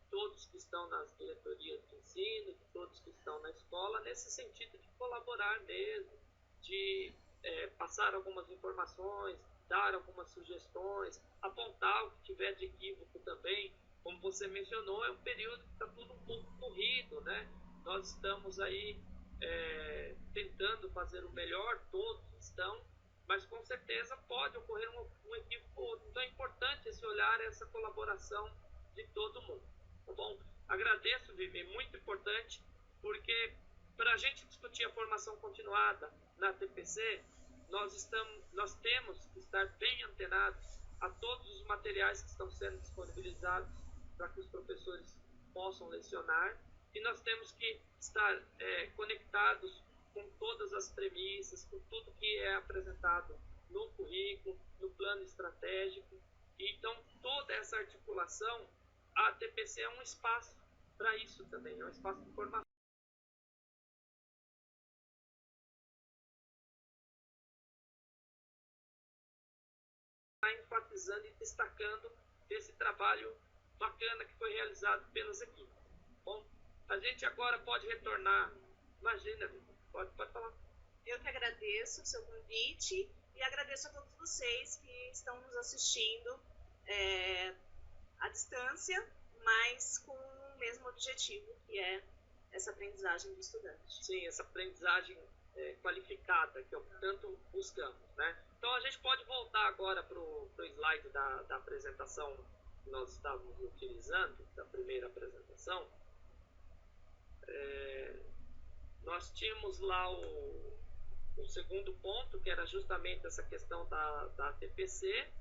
todos que estão nas diretorias de ensino, de todos que estão na escola, nesse sentido de colaborar mesmo, de passar algumas informações, dar algumas sugestões, apontar o que tiver de equívoco também. Como você mencionou, é um período que está tudo um pouco corrido, né? Nós estamos aí tentando fazer o melhor, todos estão, mas com certeza pode ocorrer um equívoco ou outro. Então é importante esse olhar, essa colaboração de todo mundo. Tá bom? Agradeço, Vivi, muito importante, porque para a gente discutir a formação continuada na TPC, nós temos que estar bem antenados a todos os materiais que estão sendo disponibilizados para que os professores possam lecionar, e nós temos que estar conectados com todas as premissas, com tudo que é apresentado no currículo, no plano estratégico. E, então, toda essa articulação, a TPC é um espaço para isso também, é um espaço de formação. Enfatizando e destacando esse trabalho bacana que foi realizado pelas equipes. Bom, a gente agora pode retornar. Imagina, pode falar. Eu que agradeço o seu convite e agradeço a todos vocês que estão nos assistindo à distância, mas com o mesmo objetivo, que é essa aprendizagem do estudante. Sim, essa aprendizagem qualificada que tanto buscamos, né? Então a gente pode voltar agora para o slide da apresentação que nós estávamos utilizando, da primeira apresentação. Nós tínhamos lá o segundo ponto, que era justamente essa questão da TPC,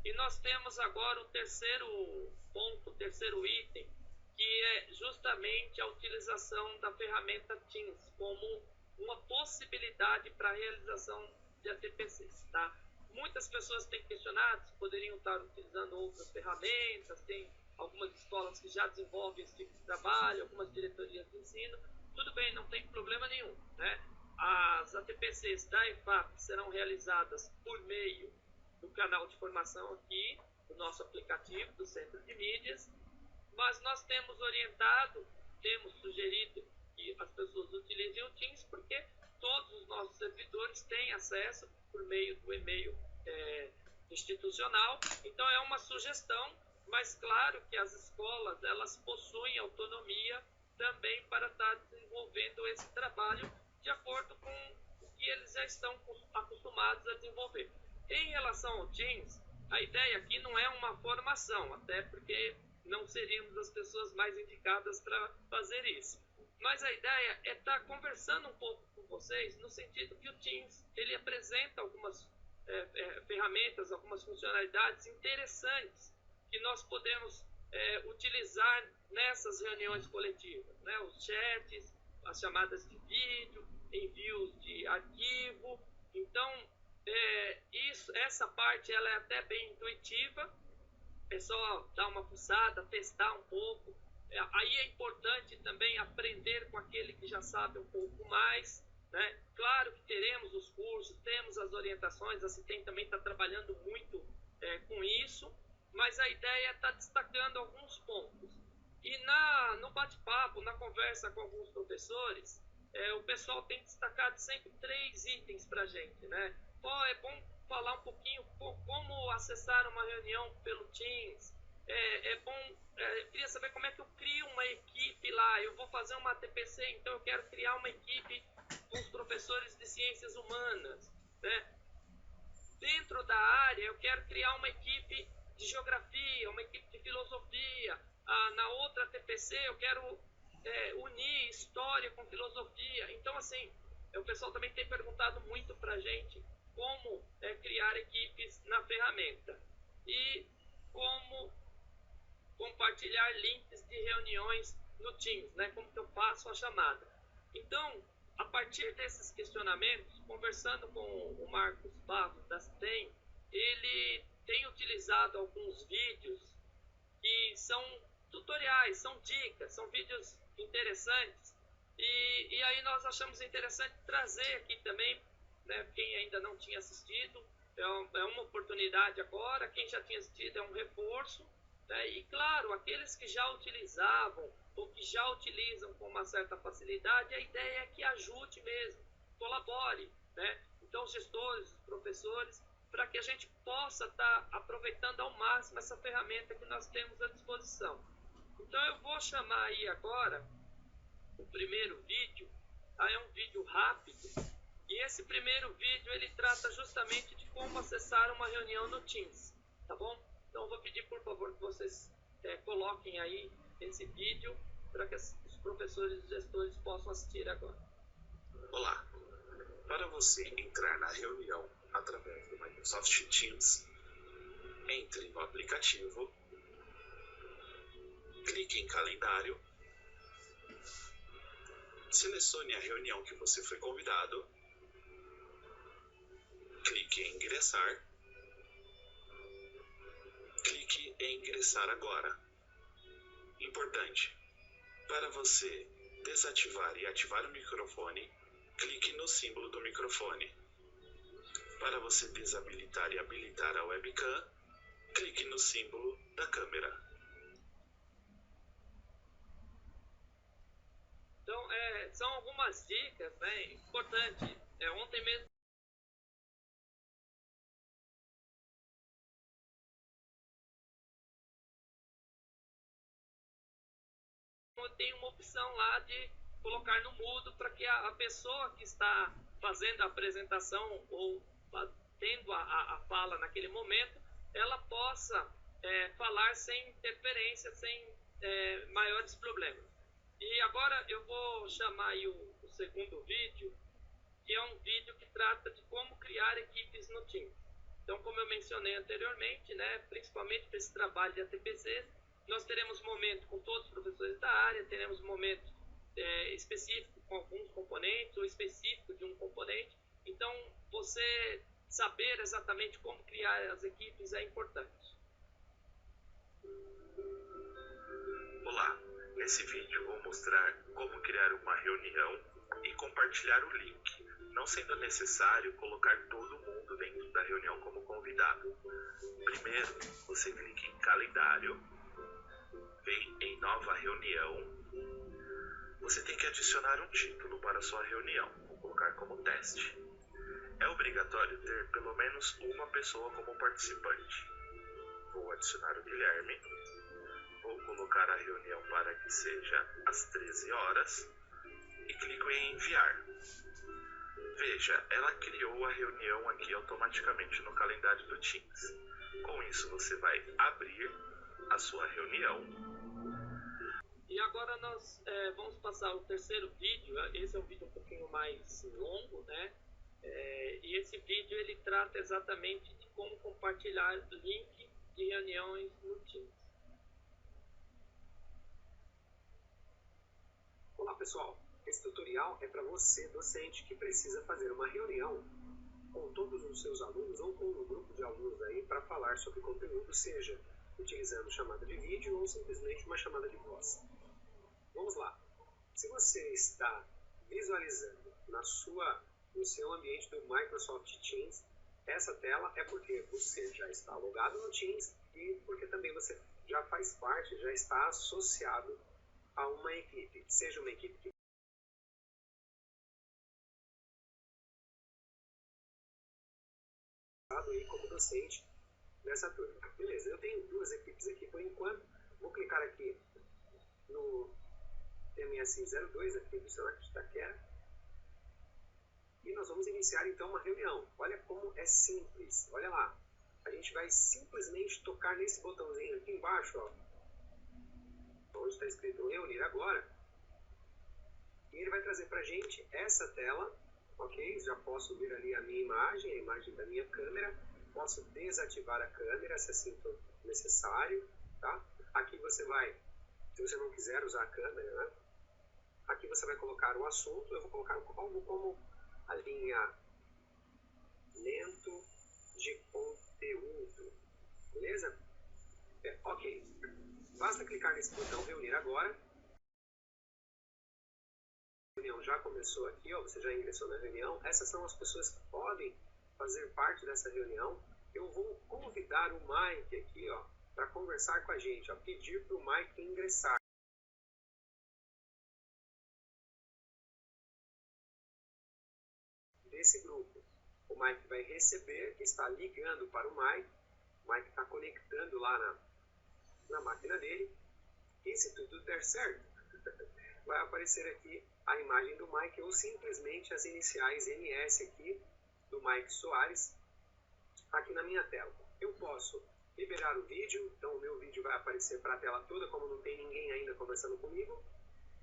e nós temos agora o terceiro ponto, o terceiro item, que é justamente a utilização da ferramenta Teams como uma possibilidade para a realização de ATPCs, tá? Muitas pessoas têm questionado se poderiam estar utilizando outras ferramentas, tem algumas escolas que já desenvolvem esse tipo de trabalho, algumas diretorias de ensino, tudo bem, não tem problema nenhum, né? As ATPCs da EFAP serão realizadas por meio do canal de formação aqui, do nosso aplicativo, do Centro de Mídias, mas nós temos orientado, temos sugerido que as pessoas utilizem o Teams, porque todos os nossos servidores têm acesso por meio do e-mail institucional. Então é uma sugestão, mas claro que as escolas elas possuem autonomia também para estar desenvolvendo esse trabalho de acordo com o que eles já estão acostumados a desenvolver. Em relação ao Teams, a ideia aqui não é uma formação, até porque não seríamos as pessoas mais indicadas para fazer isso. Mas a ideia é estar conversando um pouco com vocês, no sentido que o Teams ele apresenta algumas ferramentas, algumas funcionalidades interessantes que nós podemos utilizar nessas reuniões coletivas, né? Os chats, as chamadas de vídeo, envios de arquivo. Então, essa parte ela é até bem intuitiva, é só dar uma fuçada, testar um pouco. Aí é importante também aprender com aquele que já sabe um pouco mais, né? Claro que teremos os cursos, temos as orientações, a CITEM também está trabalhando muito com isso, mas a ideia é estar destacando alguns pontos. E no bate-papo, na conversa com alguns professores, o pessoal tem destacado sempre 3 itens para a gente, né? É bom falar um pouquinho como acessar uma reunião pelo Teams. Eu queria saber como é que eu crio uma equipe lá. Eu vou fazer uma TPC, então eu quero criar uma equipe com os professores de ciências humanas, né? Dentro da área, eu quero criar uma equipe de geografia, uma equipe de filosofia. Na outra TPC, eu quero unir história com filosofia. Então, assim, o pessoal também tem perguntado muito para a gente como criar equipes na ferramenta e como compartilhar links de reuniões no Teams, né? Como que eu faço a chamada. Então, a partir desses questionamentos, conversando com o Marcos Barros da CITEM, ele tem utilizado alguns vídeos que são tutoriais, são dicas, são vídeos interessantes, e aí nós achamos interessante trazer aqui também, né, quem ainda não tinha assistido, é uma oportunidade agora, quem já tinha assistido é um reforço, né, e claro, aqueles que já utilizavam ou que já utilizam com uma certa facilidade, a ideia é que ajude mesmo, colabore, né? Então, gestores, professores, para que a gente possa estar aproveitando ao máximo essa ferramenta que nós temos à disposição. Então, eu vou chamar aí agora o primeiro vídeo. É um vídeo rápido E esse primeiro vídeo ele trata justamente de como acessar uma reunião no Teams, tá bom? Então eu vou pedir por favor que vocês coloquem aí esse vídeo para que os professores e gestores possam assistir agora. Olá! Para você entrar na reunião através do Microsoft Teams, entre no aplicativo, clique em calendário, selecione a reunião que você foi convidado, clique em ingressar, clique em ingressar agora. Importante, para você desativar e ativar o microfone, clique no símbolo do microfone. Para você desabilitar e habilitar a webcam, clique no símbolo da câmera. Então, são algumas dicas, né, importantes. Ontem mesmo tem uma opção lá de colocar no mudo para que a pessoa que está fazendo a apresentação ou tendo a fala naquele momento, ela possa falar sem interferência, sem maiores problemas. E agora eu vou chamar aí o segundo vídeo, que é um vídeo que trata de como criar equipes no Teams. Então, como eu mencionei anteriormente, né, principalmente para esse trabalho de ATPCs, nós teremos momento com todos os professores da área, teremos momento específico com alguns componentes ou específico de um componente. Então, você saber exatamente como criar as equipes é importante. Olá! Nesse vídeo eu vou mostrar como criar uma reunião e compartilhar o link, não sendo necessário colocar todo mundo dentro da reunião como convidado. Primeiro, você clica em calendário, vem em nova reunião. Você tem que adicionar um título para a sua reunião, vou colocar como teste. É obrigatório ter pelo menos uma pessoa como participante. Vou adicionar o Guilherme. Vou colocar a reunião para que seja às 13 horas e clico em enviar. Veja, ela criou a reunião aqui automaticamente no calendário do Teams. Com isso, você vai abrir a sua reunião. E agora nós vamos passar o terceiro vídeo. Esse é um vídeo um pouquinho mais longo, né? E esse vídeo ele trata exatamente de como compartilhar link de reuniões no Teams. Olá pessoal, esse tutorial é para você, docente, que precisa fazer uma reunião com todos os seus alunos ou com um grupo de alunos aí para falar sobre conteúdo, seja utilizando chamada de vídeo ou simplesmente uma chamada de voz. Vamos lá. Se você está visualizando no seu ambiente do Microsoft Teams, essa tela é porque você já está logado no Teams e porque também você já faz parte, já está associado a uma equipe, seja uma equipe que aí como docente nessa turma. Beleza, eu tenho duas equipes aqui por enquanto. Vou clicar aqui no MS02 aqui do Senac de Itaquera e nós vamos iniciar então uma reunião. Olha como é simples, olha lá. A gente vai simplesmente tocar nesse botãozinho aqui embaixo, ó, onde está escrito reunir agora, e ele vai trazer para a gente essa tela, ok? Já posso ver ali a minha imagem, a imagem da minha câmera, posso desativar a câmera se assim for necessário, tá? Aqui você vai, se você não quiser usar a câmera, né? Aqui você vai colocar o assunto, eu vou colocar algo como a linha lento de conteúdo, beleza? Ok. Basta clicar nesse botão reunir agora. A reunião já começou aqui, ó, você já ingressou na reunião. Essas são as pessoas que podem fazer parte dessa reunião. Eu vou convidar o Mike aqui, ó, para conversar com a gente, ó, pedir para o Mike ingressar. Desse grupo, o Mike vai receber, está ligando para o Mike está conectando lá na máquina dele, e se tudo der certo, vai aparecer aqui a imagem do Mike ou simplesmente as iniciais MS aqui do Mike Soares aqui na minha tela. Eu posso liberar o vídeo, então o meu vídeo vai aparecer para a tela toda, como não tem ninguém ainda conversando comigo.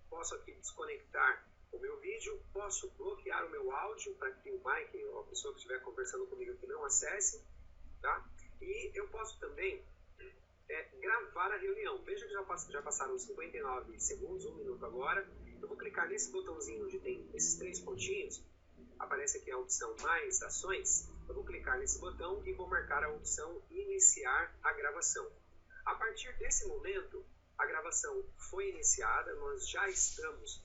Posso aqui desconectar o meu vídeo, posso bloquear o meu áudio para que o Mike ou a pessoa que estiver conversando comigo aqui não acesse, tá? E eu posso também gravar a reunião. Veja que já passaram 59 segundos, 1 minuto agora. Eu vou clicar nesse botãozinho onde tem esses 3 pontinhos, aparece aqui a opção mais ações. Eu vou clicar nesse botão e vou marcar a opção iniciar a gravação. A partir desse momento, a gravação foi iniciada, nós já estamos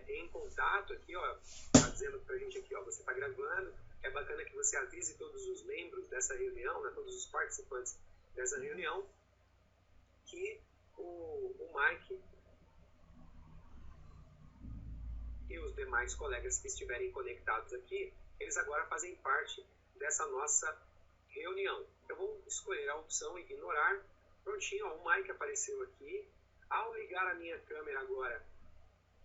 em contato aqui, ó, tá dizendo pra gente aqui, ó, você está gravando. É bacana que você avise todos os membros dessa reunião, né, todos os participantes dessa reunião, que o Mike e os demais colegas que estiverem conectados aqui, eles agora fazem parte dessa nossa reunião. Eu vou escolher a opção ignorar. Prontinho, ó, o Mike apareceu aqui. Ao ligar a minha câmera agora,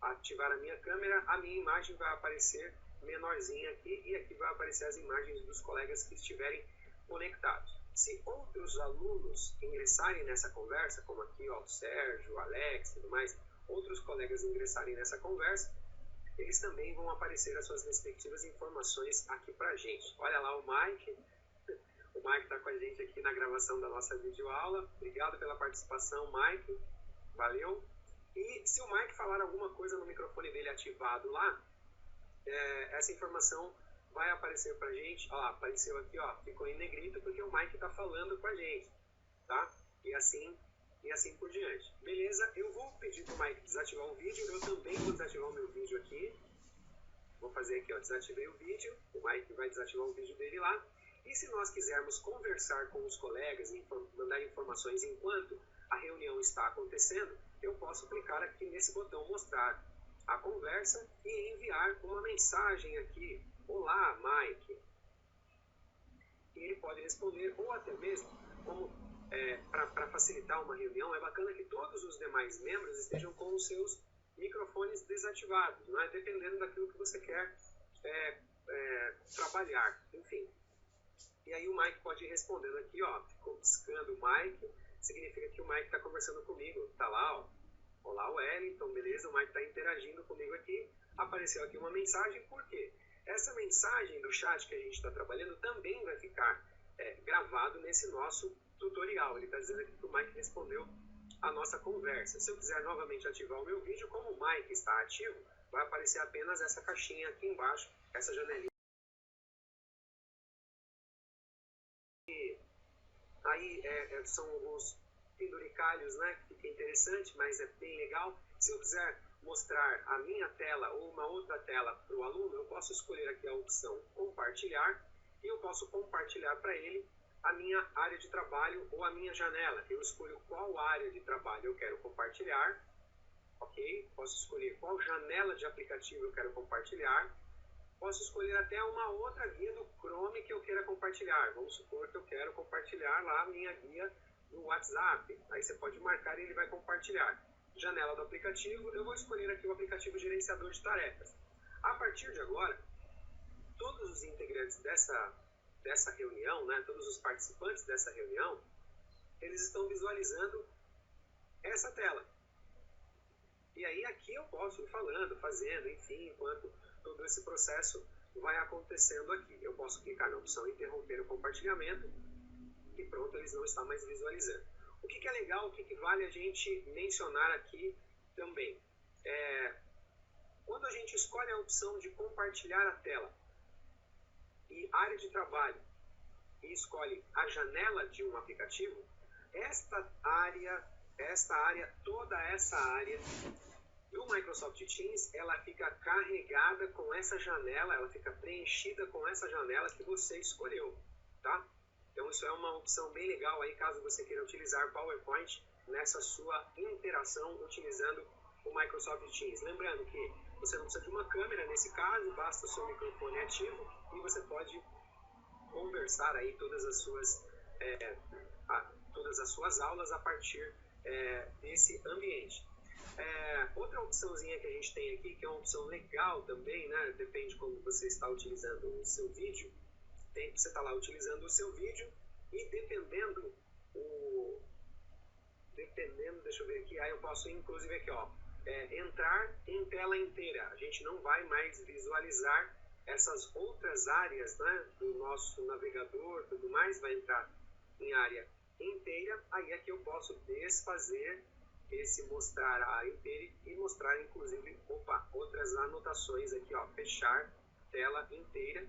ativar a minha câmera, a minha imagem vai aparecer menorzinha aqui e aqui vai aparecer as imagens dos colegas que estiverem conectados. Se outros alunos ingressarem nessa conversa, como aqui, ó, o Sérgio, o Alex e tudo mais, outros colegas ingressarem nessa conversa, eles também vão aparecer as suas respectivas informações aqui pra gente. Olha lá o Mike. O Mike está com a gente aqui na gravação da nossa videoaula. Obrigado pela participação, Mike. Valeu. E se o Mike falar alguma coisa no microfone dele ativado lá, essa informação vai aparecer pra gente. Ó, apareceu aqui, ó, ficou em negrito porque o Mike está falando com a gente, tá? E assim por diante. Beleza? Eu vou pedir pro Mike desativar o vídeo. Eu também vou desativar o meu vídeo aqui. Vou fazer aqui, ó, desativei o vídeo. O Mike vai desativar o vídeo dele lá. E se nós quisermos conversar com os colegas e mandar informações enquanto a reunião está acontecendo, eu posso clicar aqui nesse botão mostrar a conversa e enviar uma mensagem aqui. Olá, Mike. E ele pode responder, ou até mesmo, como para facilitar uma reunião, é bacana que todos os demais membros estejam com os seus microfones desativados, não é? Dependendo daquilo que você quer trabalhar, enfim. E aí o Mike pode ir respondendo aqui, ó, ficou piscando o Mike, significa que o Mike está conversando comigo, tá lá, ó. Olá, Wellington, beleza? O Mike está interagindo comigo aqui. Apareceu aqui uma mensagem, por quê? Essa mensagem do chat que a gente está trabalhando também vai ficar gravado nesse nosso tutorial. Ele está dizendo aqui que o Mike respondeu a nossa conversa. Se eu quiser novamente ativar o meu vídeo, como o Mike está ativo, vai aparecer apenas essa caixinha aqui embaixo, essa janelinha. E aí são alguns penduricalhos, né, que fica interessante, mas é bem legal. Se eu quiser mostrar a minha tela ou uma outra tela para o aluno, eu posso escolher aqui a opção compartilhar e eu posso compartilhar para ele a minha área de trabalho ou a minha janela. Eu escolho qual área de trabalho eu quero compartilhar, ok? Posso escolher qual janela de aplicativo eu quero compartilhar. Posso escolher até uma outra guia do Chrome que eu queira compartilhar. Vamos supor que eu quero compartilhar lá a minha guia no WhatsApp. Aí você pode marcar e ele vai compartilhar. Janela do aplicativo, eu vou escolher aqui o aplicativo gerenciador de tarefas. A partir de agora, todos os integrantes dessa reunião, né, todos os participantes dessa reunião, eles estão visualizando essa tela. E aí aqui eu posso ir falando, fazendo, enfim, enquanto todo esse processo vai acontecendo aqui. Eu posso clicar na opção interromper o compartilhamento e pronto, eles não estão mais visualizando. O que é legal, o que vale a gente mencionar aqui também? Quando a gente escolhe a opção de compartilhar a tela e área de trabalho e escolhe a janela de um aplicativo, toda essa área do Microsoft Teams, ela fica carregada com essa janela, ela fica preenchida com essa janela que você escolheu, tá? Então isso é uma opção bem legal aí, caso você queira utilizar PowerPoint nessa sua interação utilizando o Microsoft Teams. Lembrando que você não precisa de uma câmera nesse caso, basta o seu microfone ativo e você pode conversar aí todas as suas aulas a partir desse ambiente. Outra opçãozinha que a gente tem aqui, que é uma opção legal também, né? Depende de como você está utilizando o seu vídeo. Você está lá utilizando o seu vídeo e dependendo, deixa eu ver aqui, aí eu posso inclusive aqui, ó, entrar em tela inteira. A gente não vai mais visualizar essas outras áreas, né, do nosso navegador, tudo mais, vai entrar em área inteira. Aí aqui eu posso desfazer esse mostrar a área inteira e mostrar inclusive, outras anotações aqui, ó, fechar tela inteira,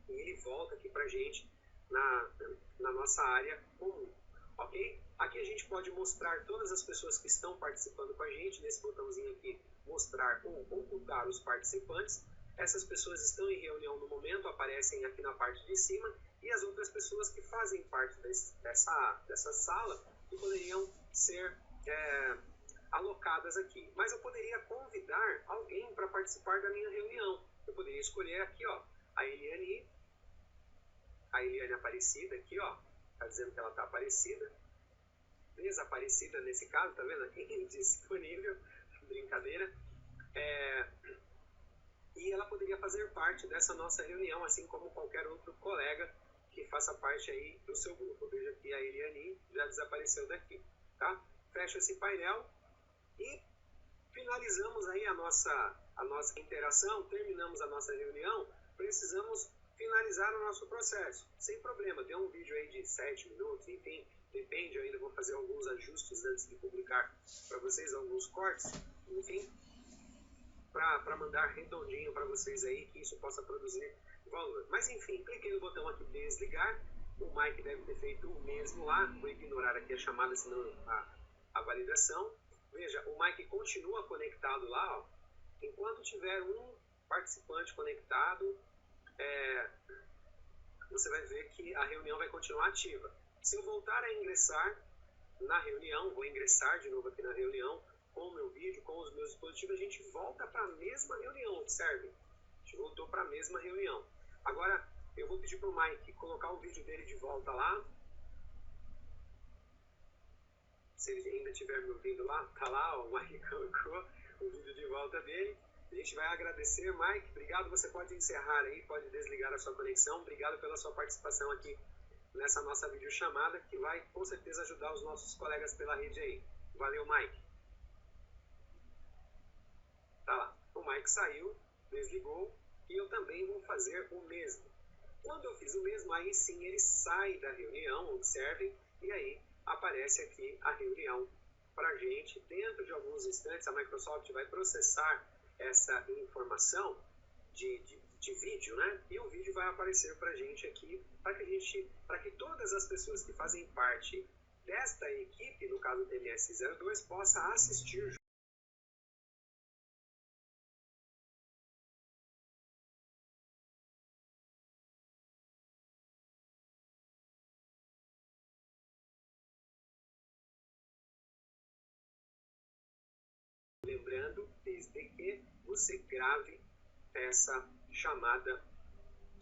e ele volta aqui pra gente na nossa área comum, ok? Aqui a gente pode mostrar todas as pessoas que estão participando com a gente, nesse botãozinho aqui, mostrar ou ocultar os participantes. Essas pessoas estão em reunião no momento, aparecem aqui na parte de cima, e as outras pessoas que fazem parte dessa sala, que poderiam ser alocadas aqui. Mas eu poderia convidar alguém para participar da minha reunião. Eu poderia escolher aqui, ó, a Eliane Aparecida aqui, ó, tá dizendo que ela tá aparecida, desaparecida nesse caso, tá vendo aqui, disponível, brincadeira, e ela poderia fazer parte dessa nossa reunião, assim como qualquer outro colega que faça parte aí do seu grupo. Veja que a Eliane já desapareceu daqui, tá? Fecho esse painel e finalizamos aí a nossa interação, terminamos a nossa reunião, precisamos finalizar o nosso processo, sem problema. Tem um vídeo aí de 7 minutos, enfim, depende, eu ainda vou fazer alguns ajustes antes de publicar para vocês, alguns cortes, enfim, para mandar redondinho para vocês aí, que isso possa produzir valor. Mas enfim, cliquei no botão aqui desligar, o Mike deve ter feito o mesmo lá, vou ignorar aqui a chamada, senão a validação. Veja, o Mike continua conectado lá, ó. Enquanto tiver um participante conectado, você vai ver que a reunião vai continuar ativa. Se eu voltar a ingressar na reunião, vou ingressar de novo aqui na reunião, com o meu vídeo, com os meus dispositivos, a gente volta para a mesma reunião, observe. A gente voltou para a mesma reunião. Agora, eu vou pedir para o Mike colocar o vídeo dele de volta lá. Se ele ainda estiver me ouvindo lá, tá lá, ó, o Mike colocou o vídeo de volta dele. A gente vai agradecer, Mike, obrigado, você pode encerrar aí, pode desligar a sua conexão, obrigado pela sua participação aqui nessa nossa videochamada, que vai com certeza ajudar os nossos colegas pela rede aí. Valeu, Mike. Tá lá, o Mike saiu, desligou, e eu também vou fazer o mesmo. Quando eu fiz o mesmo, aí sim ele sai da reunião, observem, e aí aparece aqui a reunião pra gente. Dentro de alguns instantes a Microsoft vai processar essa informação de vídeo, né? E o vídeo vai aparecer pra gente aqui, para que todas as pessoas que fazem parte desta equipe, no caso do TMS02, possa assistir. Lembrando, desde que você grave essa chamada,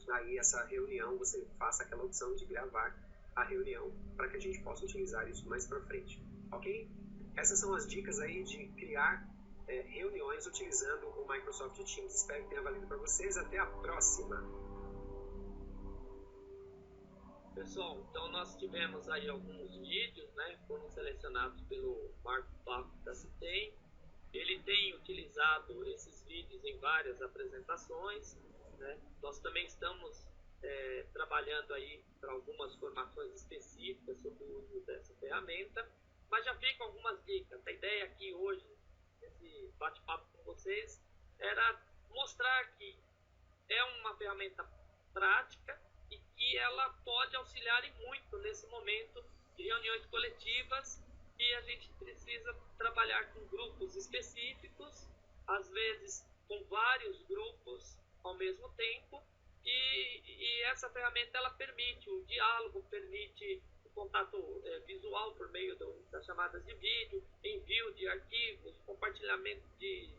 aí essa reunião, você faça aquela opção de gravar a reunião para que a gente possa utilizar isso mais para frente, ok? Essas são as dicas aí de criar reuniões utilizando o Microsoft Teams. Espero que tenha valido para vocês. Até a próxima! Pessoal, então nós tivemos aí alguns vídeos, né? Foram selecionados pelo Marco Papo da Citem. Ele tem utilizado esses vídeos em várias apresentações, né? Nós também estamos trabalhando aí para algumas formações específicas sobre o uso dessa ferramenta, mas já ficam algumas dicas. A ideia aqui hoje, nesse bate-papo com vocês, era mostrar que é uma ferramenta prática e que ela pode auxiliar em muito nesse momento de reuniões coletivas, e a gente precisa trabalhar com grupos específicos, às vezes com vários grupos ao mesmo tempo, e essa ferramenta ela permite o diálogo, permite o contato visual por meio das chamadas de vídeo, envio de arquivos, compartilhamento de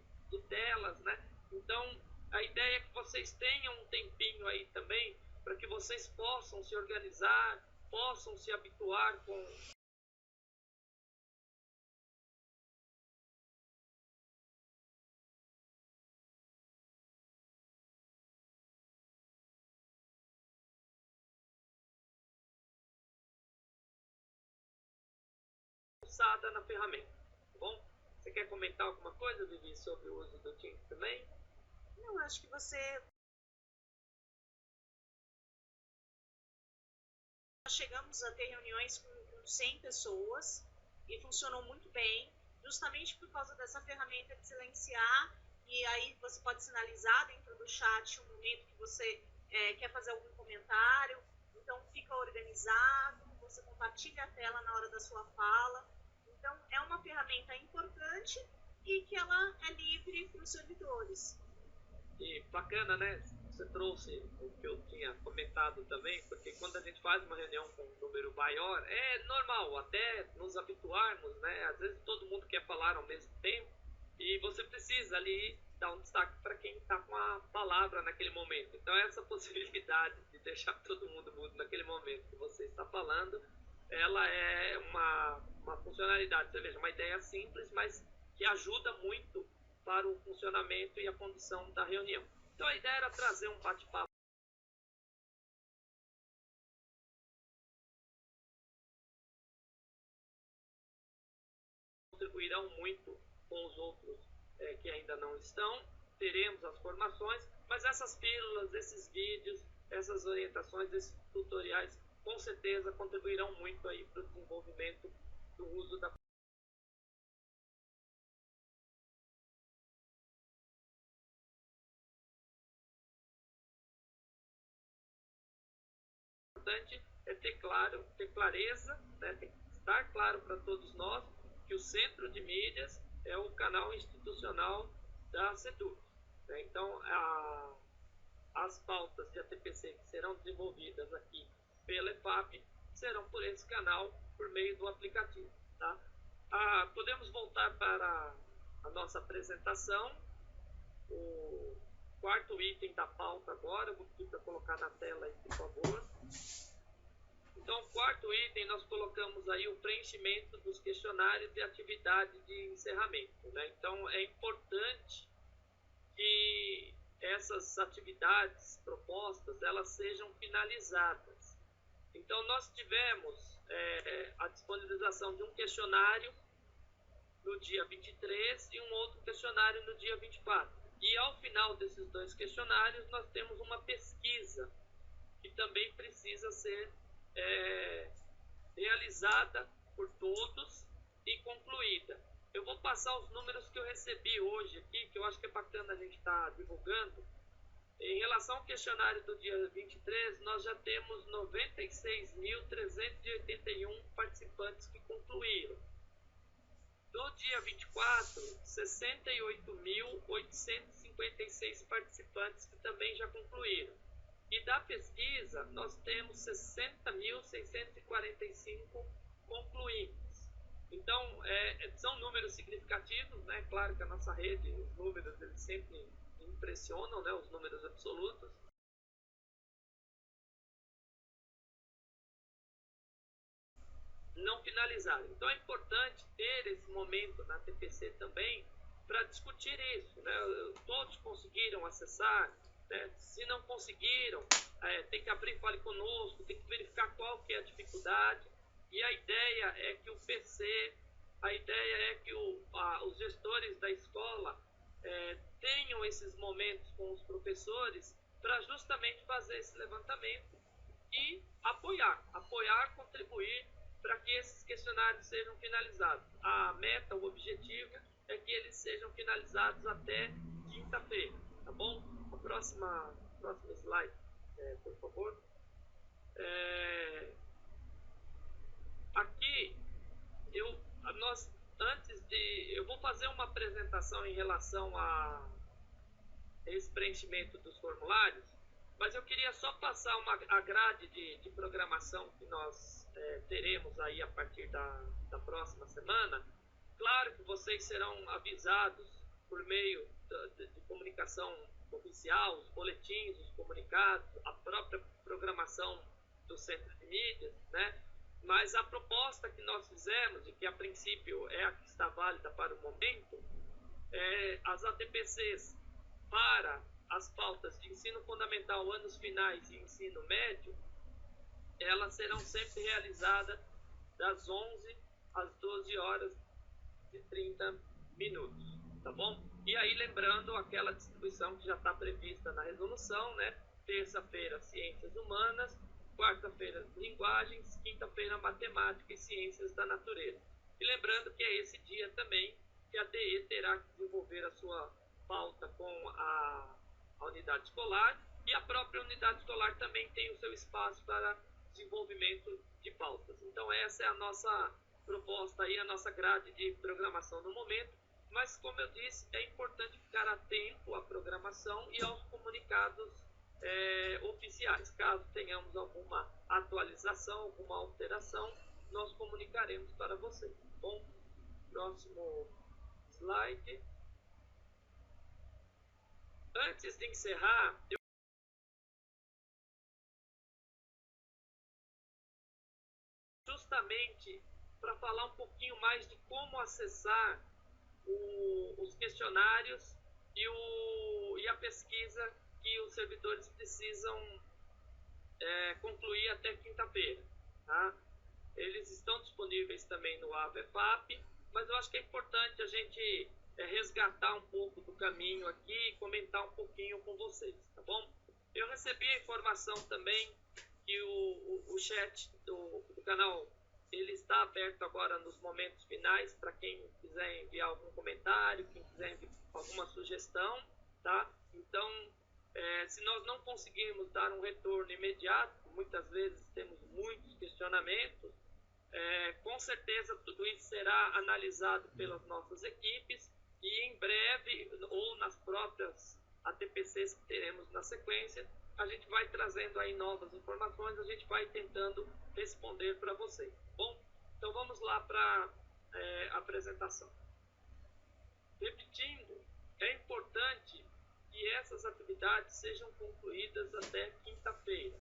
telas, né? Então, a ideia é que vocês tenham um tempinho aí também para que vocês possam se organizar, possam se habituar com avançada na ferramenta, tá bom? Você quer comentar alguma coisa, Vivi, sobre o uso do Teams também? Não, acho que você... Nós chegamos a ter reuniões com 100 pessoas e funcionou muito bem, justamente por causa dessa ferramenta de silenciar, e aí você pode sinalizar dentro do chat o momento que você quer fazer algum comentário, então fica organizado, você compartilha a tela na hora da sua fala. Então, é uma ferramenta importante e que ela é livre para os servidores. E bacana, né? Você trouxe o que eu tinha comentado também, porque quando a gente faz uma reunião com um número maior, é normal até nos habituarmos, né? Às vezes todo mundo quer falar ao mesmo tempo e você precisa ali dar um destaque para quem está com a palavra naquele momento. Então, essa possibilidade de deixar todo mundo mudo naquele momento que você está falando, ela é uma funcionalidade, você veja, uma ideia simples, mas que ajuda muito para o funcionamento e a condução da reunião. Então, a ideia era trazer um bate-papo contribuirão muito com os outros que ainda não estão. Teremos as formações, mas essas pílulas, esses vídeos, essas orientações, esses tutoriais, com certeza contribuirão muito aí para o desenvolvimento do uso da importante é ter clareza, né, tem que estar claro para todos nós que o centro de mídias é o canal institucional da CEDUC. Né? Então, as pautas de ATPC que serão desenvolvidas aqui pela EFAP serão por esse canal, por meio do aplicativo. Tá? Podemos voltar para a nossa apresentação. O quarto item da pauta agora, eu vou pedir para colocar na tela aí, por favor. Então, o quarto item, nós colocamos aí o preenchimento dos questionários de atividade de encerramento. Né? Então, é importante que essas atividades propostas, elas sejam finalizadas. Então, nós tivemos a disponibilização de um questionário no dia 23 e um outro questionário no dia 24. E, ao final desses dois questionários, nós temos uma pesquisa que também precisa ser realizada por todos e concluída. Eu vou passar os números que eu recebi hoje aqui, que eu acho que é bacana a gente estar divulgando. Em relação ao questionário do dia 23, nós já temos 96.381 participantes que concluíram. Do dia 24, 68.856 participantes que também já concluíram. E da pesquisa, nós temos 60.645 concluintes. Então, são números significativos, né? Claro que a nossa rede, os números, eles sempre impressionam, né? Os números absolutos. Não finalizaram. Então, é importante ter esse momento na TPC também para discutir isso, né? Todos conseguiram acessar. Né? Se não conseguiram, tem que abrir Fale Conosco, tem que verificar qual que é a dificuldade. E a ideia é que o PC, a ideia é que os gestores da escola tenham esses momentos com os professores para justamente fazer esse levantamento e apoiar, contribuir para que esses questionários sejam finalizados. A meta, o objetivo é que eles sejam finalizados até quinta-feira, tá bom? Próxima slide, por favor. Aqui, eu vou fazer uma apresentação em relação a esse preenchimento dos formulários, mas eu queria só passar a grade de programação que nós teremos aí a partir da próxima semana. Claro que vocês serão avisados por meio de comunicação oficial, os boletins, os comunicados, a própria programação do Centro de Mídias, né? Mas a proposta que nós fizemos, e que a princípio é a que está válida para o momento, as ATPCs para as pautas de ensino fundamental, anos finais e ensino médio, elas serão sempre realizadas das 11 às 12 horas e 30 minutos, tá bom? E aí lembrando aquela distribuição que já está prevista na resolução, né? Terça-feira, ciências humanas, quarta-feira, linguagens, quinta-feira, matemática e ciências da natureza. E lembrando que é esse dia também que a DE terá que desenvolver a sua pauta com a unidade escolar, e a própria unidade escolar também tem o seu espaço para desenvolvimento de pautas. Então essa é a nossa proposta aí, a nossa grade de programação no momento, mas como eu disse, é importante ficar atento à programação e aos comunicados oficiais. Caso tenhamos alguma atualização, alguma alteração, nós comunicaremos para vocês. Bom, próximo slide. Antes de encerrar, justamente para falar um pouquinho mais de como acessar os questionários e a pesquisa que os servidores precisam concluir até quinta-feira. Tá? Eles estão disponíveis também no AVEFAP, mas eu acho que é importante a gente resgatar um pouco do caminho aqui e comentar um pouquinho com vocês, tá bom? Eu recebi a informação também que o chat do canal ele está aberto agora nos momentos finais para quem quiser enviar algum comentário, quem quiser enviar alguma sugestão, tá? Então, se nós não conseguirmos dar um retorno imediato, muitas vezes temos muitos questionamentos, com certeza tudo isso será analisado pelas nossas equipes e em breve, ou nas próprias ATPCs que teremos na sequência, a gente vai trazendo aí novas informações, a gente vai tentando responder para vocês. Bom, então vamos lá para a apresentação. Repetindo, é importante que essas atividades sejam concluídas até quinta-feira.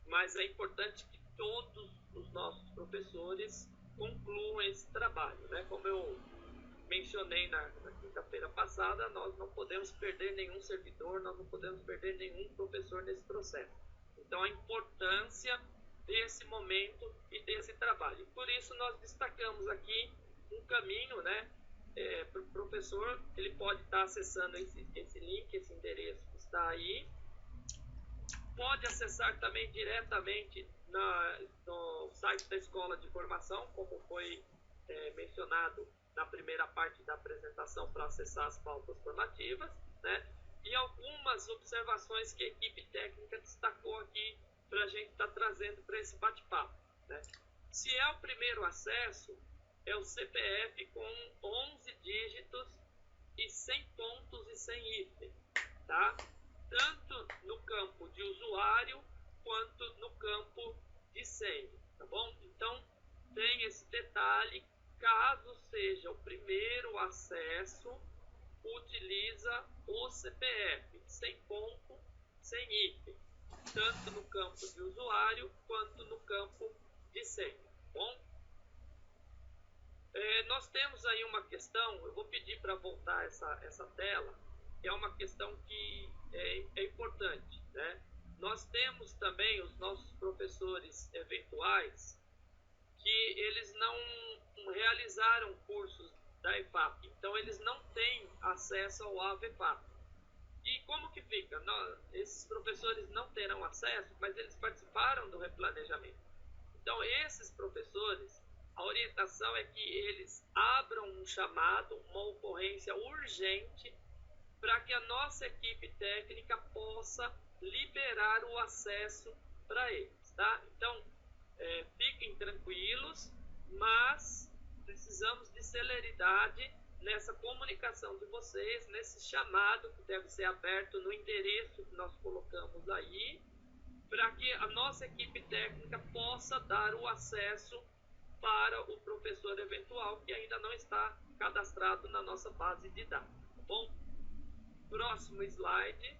Mas é importante que todos os nossos professores concluam esse trabalho, né? Como eu mencionei na quinta-feira passada, nós não podemos perder nenhum servidor, nós não podemos perder nenhum professor nesse processo. Então, a importância desse momento e desse trabalho. Por isso, nós destacamos aqui um caminho, né? Para o professor, ele pode estar acessando esse link, esse endereço que está aí. Pode acessar também diretamente no site da Escola de Formação, como foi mencionado na primeira parte da apresentação, para acessar as pautas formativas, né? E algumas observações que a equipe técnica destacou aqui para a gente estar trazendo para esse bate-papo, né? Se é o primeiro acesso, é o CPF com 11 dígitos e 100 pontos e 100 hífen, tá? Tanto no campo de usuário quanto no campo de senha, tá bom? Então, tem esse detalhe, caso seja o primeiro acesso, utiliza o CPF, sem ponto, sem hífen, tanto no campo de usuário quanto no campo de senha, tá bom? Nós temos aí uma questão, eu vou pedir para voltar essa tela, que é uma questão que é importante, né? Nós temos também os nossos professores eventuais que eles não realizaram cursos da EFAP, então eles não têm acesso ao AVEFAP. E como que fica? Esses professores não terão acesso, mas eles participaram do replanejamento. Então esses professores, a orientação é que eles abram um chamado, uma ocorrência urgente, para que a nossa equipe técnica possa liberar o acesso para eles, tá? Então, fiquem tranquilos, mas precisamos de celeridade nessa comunicação de vocês, nesse chamado que deve ser aberto no endereço que nós colocamos aí, para que a nossa equipe técnica possa dar o acesso para o professor eventual que ainda não está cadastrado na nossa base de dados, tá bom? Próximo slide.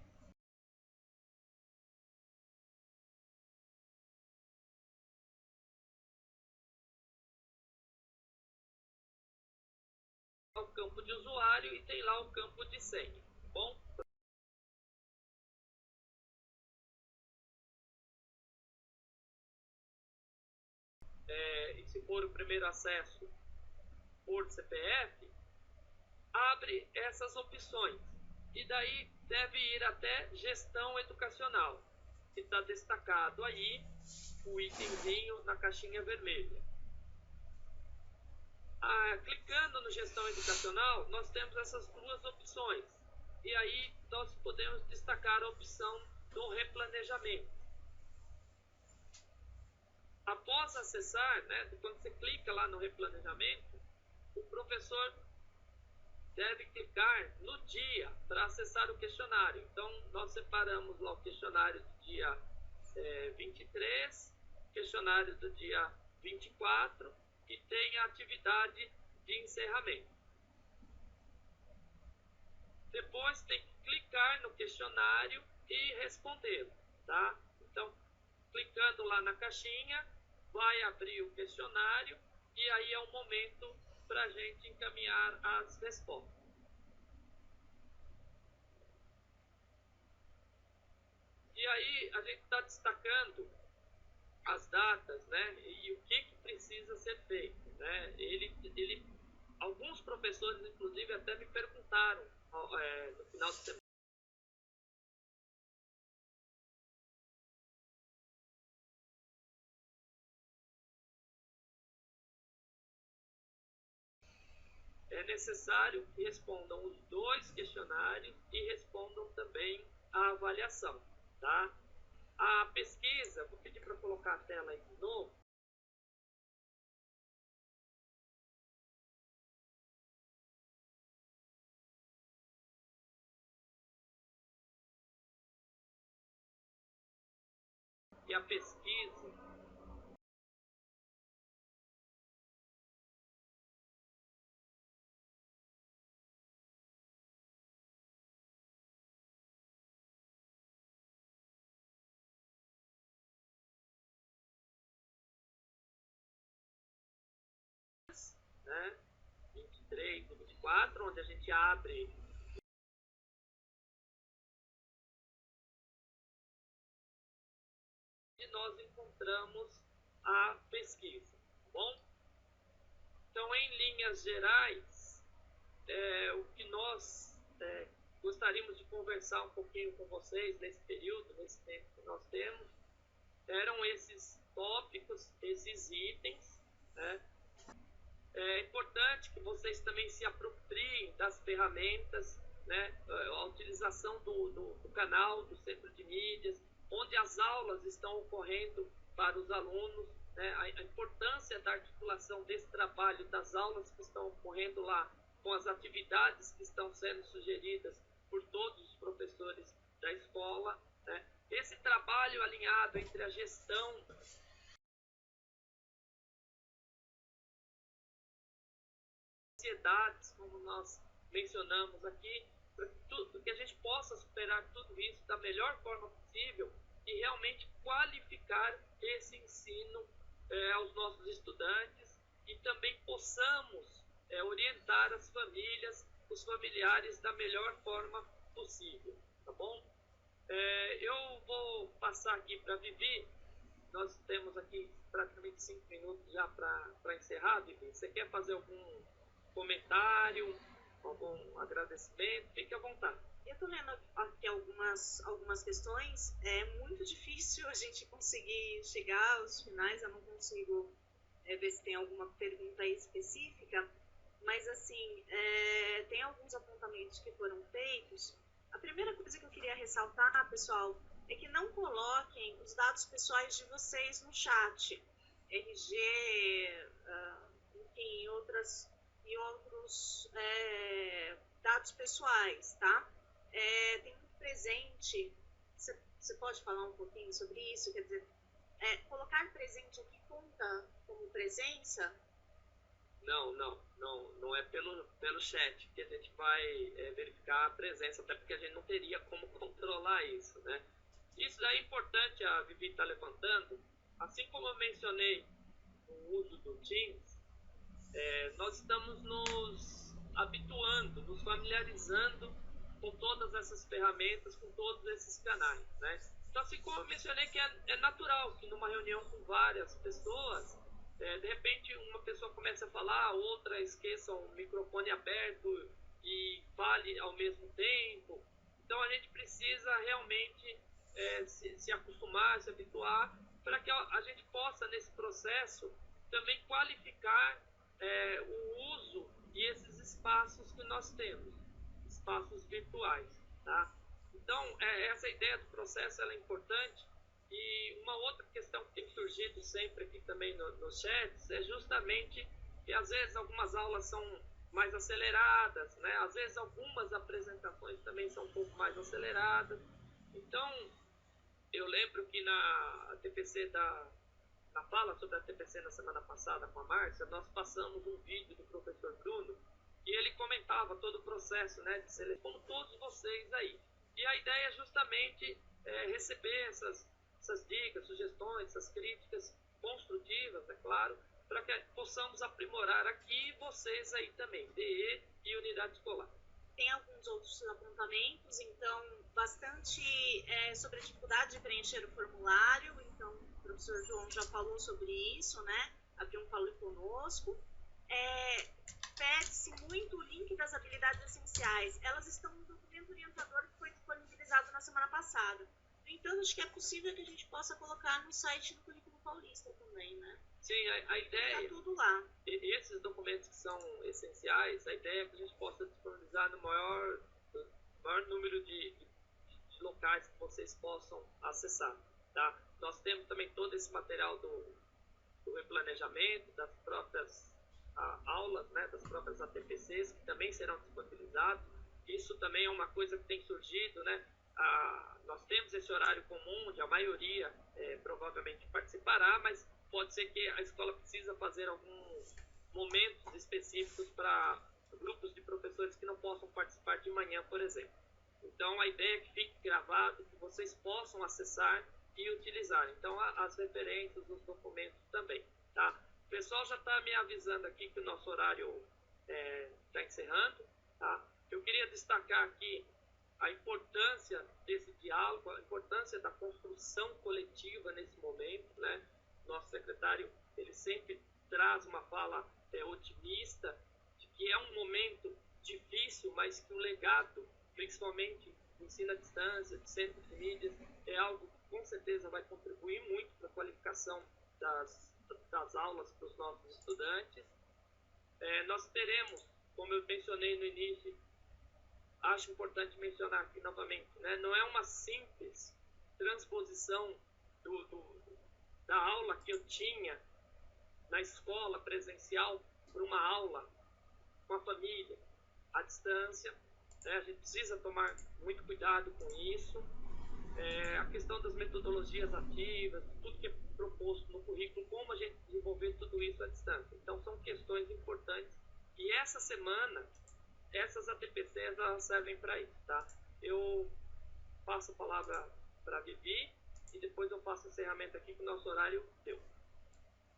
O campo de usuário e tem lá o campo de senha, tá bom? e se for o primeiro acesso por CPF, abre essas opções. E daí deve ir até gestão educacional, que está destacado aí, o itemzinho na caixinha vermelha. Clicando no gestão educacional, nós temos essas duas opções. E aí nós podemos destacar a opção do replanejamento. Após acessar, né, quando você clica lá no replanejamento, o professor deve clicar no dia para acessar o questionário. Então, nós separamos lá o questionário do dia 23, questionário do dia 24 e tem a atividade de encerramento. Depois tem que clicar no questionário e responder, tá? Então, clicando lá na caixinha, vai abrir o questionário e aí é o momento para a gente encaminhar as respostas. E aí a gente está destacando as datas, né? E o que precisa ser feito, né? Alguns professores, inclusive, até me perguntaram no final de semana. É necessário que respondam os 2 questionários e respondam também a avaliação, tá? A pesquisa, vou pedir para colocar a tela aí de novo. E a pesquisa né, 23 e 24, onde a gente abre e nós encontramos a pesquisa, tá bom? Então, em linhas gerais, o que nós gostaríamos de conversar um pouquinho com vocês nesse período, nesse tempo que nós temos, eram esses tópicos, esses itens, né? É importante que vocês também se apropriem das ferramentas, né? A utilização do canal, do centro de mídias, onde as aulas estão ocorrendo para os alunos, né? A importância da articulação desse trabalho, das aulas que estão ocorrendo lá, com as atividades que estão sendo sugeridas por todos os professores da escola, né? Esse trabalho alinhado entre a gestão ansiedades, como nós mencionamos aqui, para que a gente possa superar tudo isso da melhor forma possível e realmente qualificar esse ensino aos nossos estudantes e também possamos orientar as famílias, os familiares da melhor forma possível, tá bom? Eu vou passar aqui para a Vivi. Nós temos aqui praticamente 5 minutos já para encerrar, Vivi. Você quer fazer algum comentário, algum agradecimento? Fique à vontade. Eu estou lendo aqui algumas questões. É muito difícil a gente conseguir chegar aos finais. Eu não consigo ver se tem alguma pergunta aí específica, mas assim, tem alguns apontamentos que foram feitos. A primeira coisa que eu queria ressaltar, pessoal, é que não coloquem os dados pessoais de vocês no chat. RG, enfim, outros dados pessoais, tá? Tem muito presente. Você pode falar um pouquinho sobre isso? Quer dizer, colocar presente aqui conta como presença? Não é pelo chat que a gente vai verificar a presença, até porque a gente não teria como controlar isso, né? Isso é importante, a Vivi está levantando. Assim como eu mencionei o uso do Teams, nós estamos nos habituando, nos familiarizando com todas essas ferramentas, com todos esses canais, né? Então, assim como eu mencionei que é natural que numa reunião com várias pessoas, de repente uma pessoa começa a falar, outra esqueça o microfone aberto e fale ao mesmo tempo. Então a gente precisa realmente se acostumar, se habituar, para que a gente possa, nesse processo, também qualificar o uso e esses espaços que nós temos, espaços virtuais, tá? Então, essa ideia do processo ela é importante. E uma outra questão que tem surgido sempre aqui também nos chats é justamente que às vezes algumas aulas são mais aceleradas, né? Às vezes algumas apresentações também são um pouco mais aceleradas. Então, eu lembro que na TPC na fala sobre a TPC na semana passada com a Márcia, nós passamos um vídeo do professor Bruno e ele comentava todo o processo, né, de seleção, como todos vocês aí. E a ideia é justamente receber essas dicas, sugestões, essas críticas construtivas, é claro, para que possamos aprimorar aqui vocês aí também, DE e unidade escolar. Tem alguns outros apontamentos, então, bastante sobre a dificuldade de preencher o formulário. Então, o professor João já falou sobre isso, né? Abriu um Falou Conosco. Pede-se muito o link das habilidades essenciais. Elas estão no documento orientador que foi disponibilizado na semana passada. No entanto, acho que é possível que a gente possa colocar no site do Currículo Paulista também, né? Sim, a ideia... Está tudo lá. Esses documentos que são essenciais, a ideia é que a gente possa disponibilizar no maior número de locais que vocês possam acessar, tá? Nós temos também todo esse material do replanejamento, das próprias aulas, né, das próprias ATPCs, que também serão disponibilizados. Isso também é uma coisa que tem surgido, né? Nós temos esse horário comum, onde a maioria provavelmente participará, mas pode ser que a escola precisa fazer alguns momentos específicos para grupos de professores que não possam participar de manhã, por exemplo. Então, a ideia é que fique gravado, que vocês possam acessar e utilizar. Então, as referências, os documentos também, tá? O pessoal já está me avisando aqui que o nosso horário está encerrando, tá? Eu queria destacar aqui a importância desse diálogo, a importância da construção coletiva nesse momento, né? Nosso secretário, ele sempre traz uma fala otimista, de que é um momento difícil, mas que o legado, principalmente do ensino à distância, de centros de mídias, é algo que com certeza vai contribuir muito para a qualificação das aulas para os nossos estudantes. Nós teremos, como eu mencionei no início, acho importante mencionar aqui novamente, né? Não é uma simples transposição da aula que eu tinha na escola presencial para uma aula com a família, à distância, né? A gente precisa tomar muito cuidado com isso. A questão das metodologias ativas, tudo que é proposto no currículo, como a gente desenvolver tudo isso à distância. Então, são questões importantes. E essa semana, essas ATPCs, elas servem para isso, tá? Eu passo a palavra para a Vivi e depois eu faço o encerramento aqui, que o nosso horário deu.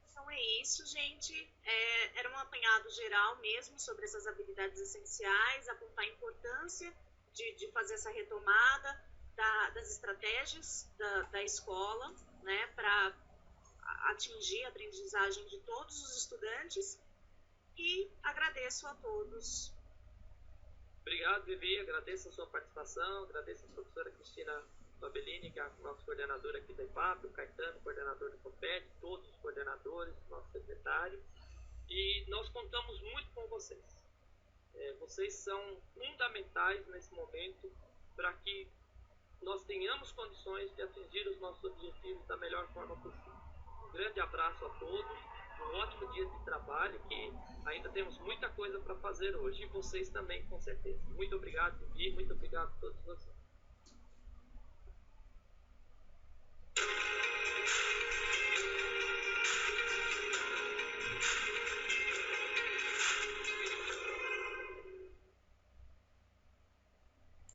Então é isso, gente. Era um apanhado geral mesmo sobre essas habilidades essenciais, apontar a importância de fazer essa retomada das estratégias da escola, né, para atingir a aprendizagem de todos os estudantes. E agradeço a todos. Obrigado, Vivi. Agradeço a sua participação, agradeço a professora Cristina Fabellini, que é a nossa coordenadora aqui da IPAP, o Caetano, coordenador do COPET, todos os coordenadores, nosso secretário. E nós contamos muito com vocês. Vocês são fundamentais nesse momento para que nós tenhamos condições de atingir os nossos objetivos da melhor forma possível. Um grande abraço a todos, um ótimo dia de trabalho, que ainda temos muita coisa para fazer hoje, e vocês também, com certeza. Muito obrigado, Vivi, muito obrigado a todos vocês.